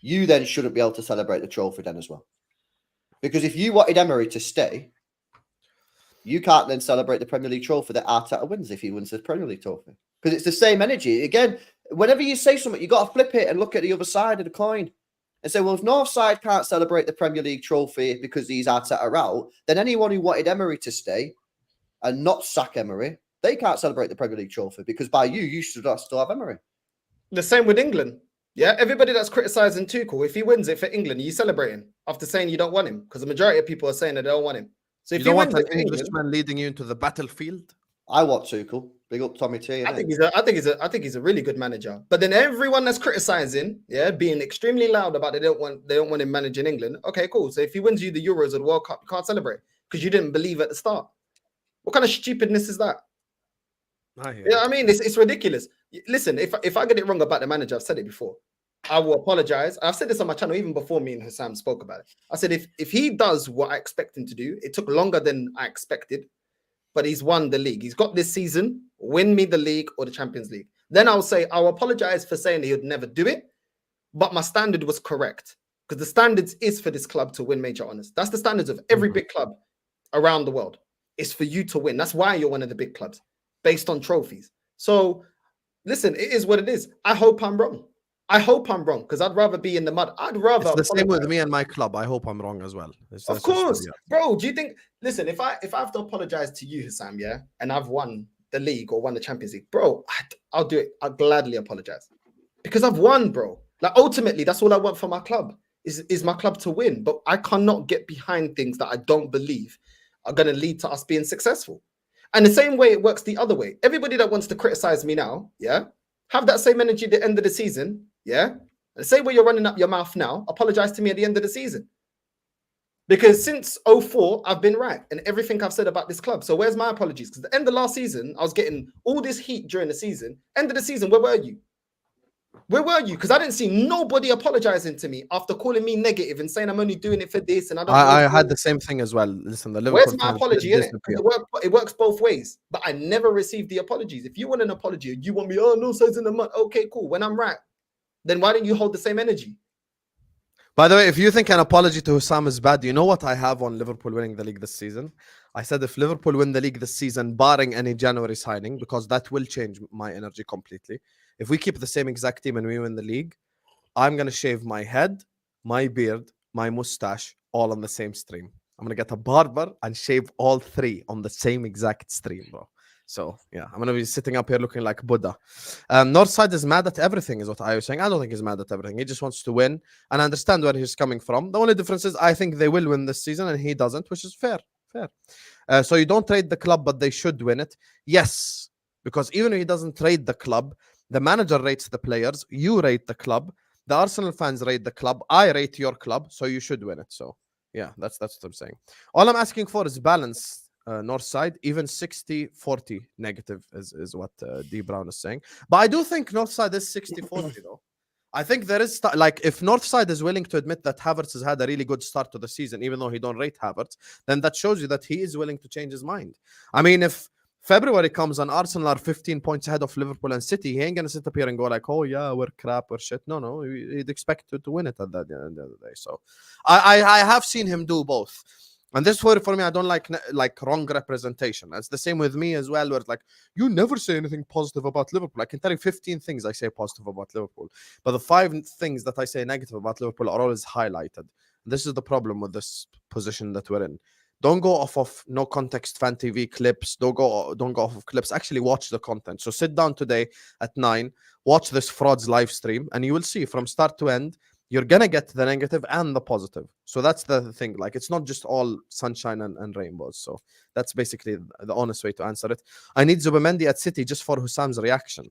You then shouldn't be able to celebrate the trophy then as well. Because if you wanted Emery to stay, you can't then celebrate the Premier League trophy that Arteta wins if he wins the Premier League trophy. Because it's the same energy. Again, whenever you say something, you got to flip it and look at the other side of the coin. And say, well, if Northside can't celebrate the Premier League trophy because he's Arteta out, then anyone who wanted Emery to stay and not sack Emery, they can't celebrate the Premier League trophy because by you should still have Emery. The same with England. Yeah, everybody that's criticizing Tuchel, if he wins it for England, you celebrating after saying you don't want him because the majority of people are saying that they don't want him. So if you don't want wins an it for England, Englishman leading you into the battlefield. I want Tuchel. Big up Tommy T. I think he's a really good manager. But then everyone that's criticizing, being extremely loud about they don't want him managing England. Okay, cool. So if he wins you the Euros or the World Cup, you can't celebrate because you didn't believe at the start. What kind of stupidness is that? I mean, it's ridiculous. Listen, if I get it wrong about the manager, I've said it before. I will apologize. I've said this on my channel even before me and Husam spoke about it. I said if he does what I expect him to do, it took longer than I expected, but he's won the league. He's got this season, win me the league or the Champions League. Then I'll say, I'll apologize for saying he would never do it, but my standard was correct because the standards is for this club to win major honors. That's the standards of every big club around the world. It's for you to win. That's why you're one of the big clubs based on trophies. So listen, it is what it is. I hope I'm wrong because I'd rather be in the mud. I'd rather. It's the same with me and my club. I hope I'm wrong as well. Of course, bro. Do you think? Listen, if I have to apologize to you, Husam, and I've won the league or won the Champions League, bro, I'll do it. I'll gladly apologize because I've won, bro. Like ultimately, that's all I want for my club is my club to win. But I cannot get behind things that I don't believe. are going to lead to us being successful. And the same way it works the other way. Everybody that wants to criticize me now, yeah, have that same energy at the end of the season, yeah. And say where you're running up your mouth now, apologize to me at the end of the season. Because since 04, I've been right and everything I've said about this club. So where's my apologies? Because at the end of last season, I was getting all this heat during the season. End of the season, where were you? Where were you? Because I didn't see nobody apologizing to me after calling me negative and saying I'm only doing it for this and I don't. I had the same thing as well. Listen, the Liverpool Where's my fans apology? did Innit? disappear. It works both ways. But I never received the apologies. If you want an apology, you want me, oh, no sides in the mud. Okay, cool. When I'm right, then why don't you hold the same energy? By the way, if you think an apology to Husam is bad, you know what I have on Liverpool winning the league this season? I said if Liverpool win the league this season, barring any January signing, because that will change my energy completely. If we keep the same exact team and we win the league, I'm going to shave my head, my beard, my mustache, all on the same stream. I'm going to get a barber and shave all three on the same exact stream, bro. So, yeah, I'm going to be sitting up here looking like Buddha. Northside is mad at everything, is what I was saying. I don't think he's mad at everything. He just wants to win and understand where he's coming from. The only difference is I think they will win this season and he doesn't, which is fair. So you don't trade the club, but they should win it. Yes, because even if he doesn't trade the club, the manager rates the players, you rate the club, the Arsenal fans rate the club, I rate your club, so you should win it. So, yeah, that's what I'm saying. All I'm asking for is balance. Northside, even 60-40 negative is what D Brown is saying. But I do think Northside is 60-40 though. I think there is like if Northside is willing to admit that Havertz has had a really good start to the season, even though he don't rate Havertz, then that shows you that he is willing to change his mind. I mean, if February comes and Arsenal are 15 points ahead of Liverpool and City, he ain't gonna sit up here and go like, "Oh yeah, we're crap or shit." No, he'd expect to win it at the end of the day. So, I have seen him do both. And this word for me, I don't like wrong representation. It's the same with me as well, where it's like, you never say anything positive about Liverpool. I can tell you 15 things I say positive about Liverpool. But the 5 things that I say negative about Liverpool are always highlighted. This is the problem with this position that we're in. Don't go off of no context fan TV clips. Don't go off of clips. Actually watch the content. So sit down today at 9, watch this frauds live stream, and you will see from start to end, you're gonna get the negative and the positive. So that's the thing. Like, it's not just all sunshine and rainbows. So that's basically the honest way to answer it. I need Zubimendi at City just for Husam's reaction.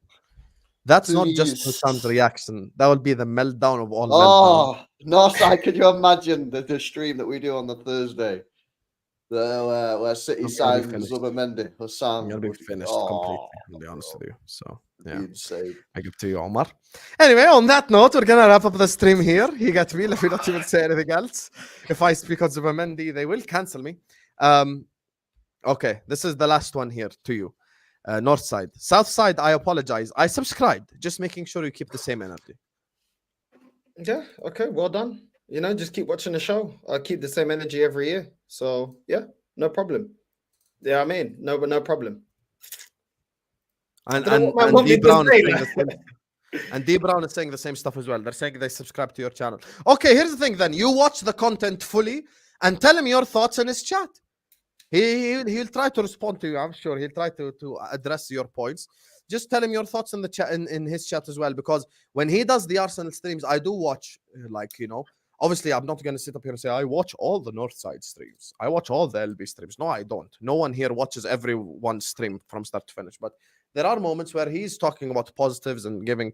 That's not just Please. Husam's reaction. That would be the meltdown of all meltdowns. Oh, Northside, could you imagine the stream that we do on the Thursday? Where City I'm gonna be signs finished. Zubimendi, I'm Husam. gonna be finished completely, to be honest with you. So yeah, Insane. I give to you, Omar. Anyway, on that note, we're gonna wrap up the stream here. He got me. If we don't even say anything else, if I speak on Zubimendi, they will cancel me. Okay, this is the last one here to you. Northside, Southside. I apologize. I subscribed. Just making sure you keep the same energy. Yeah, okay, well done. You know, just keep watching the show. I keep the same energy every year. So yeah, no problem. Yeah, I mean, no problem. And what D me to Brown is say, saying like. the same. And D Brown is saying the same stuff as well. They're saying they subscribe to your channel. Okay, here's the thing. Then you watch the content fully and tell him your thoughts in his chat. He'll try to respond to you. I'm sure he'll try to address your points. Just tell him your thoughts in the chat in his chat as well. Because when he does the Arsenal streams, I do watch, like, you know. Obviously, I'm not going to sit up here and say, I watch all the Northside streams. I watch all the LB streams. No, I don't. No one here watches every one stream from start to finish. But there are moments where he's talking about positives and giving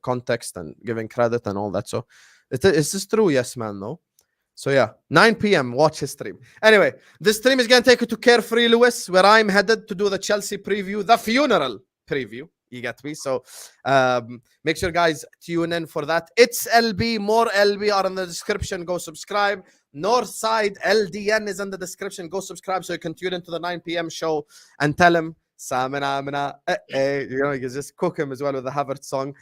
context and giving credit and all that. So is this true? Yes, man, no. So yeah, 9 p.m. watch his stream. Anyway, this stream is going to take you to Carefree Lewis, where I'm headed to do the Chelsea preview, the funeral preview. You get me? So make sure, guys, tune in for that. It's LB. More LB are in the description. Go subscribe. Northside LDN is in the description. Go subscribe so you can tune into the 9 p.m. show and tell him, Samina, you know, you can just cook him as well with the Havertz song.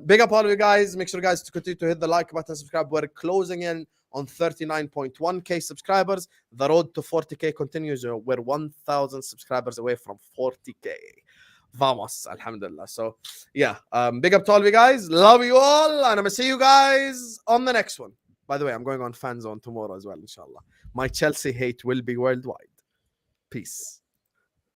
Big up all of you guys. Make sure, guys, to continue to hit the like button, subscribe. We're closing in on 39.1k subscribers. The road to 40k continues. We're 1,000 subscribers away from 40k. Vamos, alhamdulillah. So yeah, big up to all of you guys. Love you all, and I'm gonna see you guys on the next one. By the way, I'm going on Fan Zone tomorrow as well, inshallah. My Chelsea hate will be worldwide. Peace.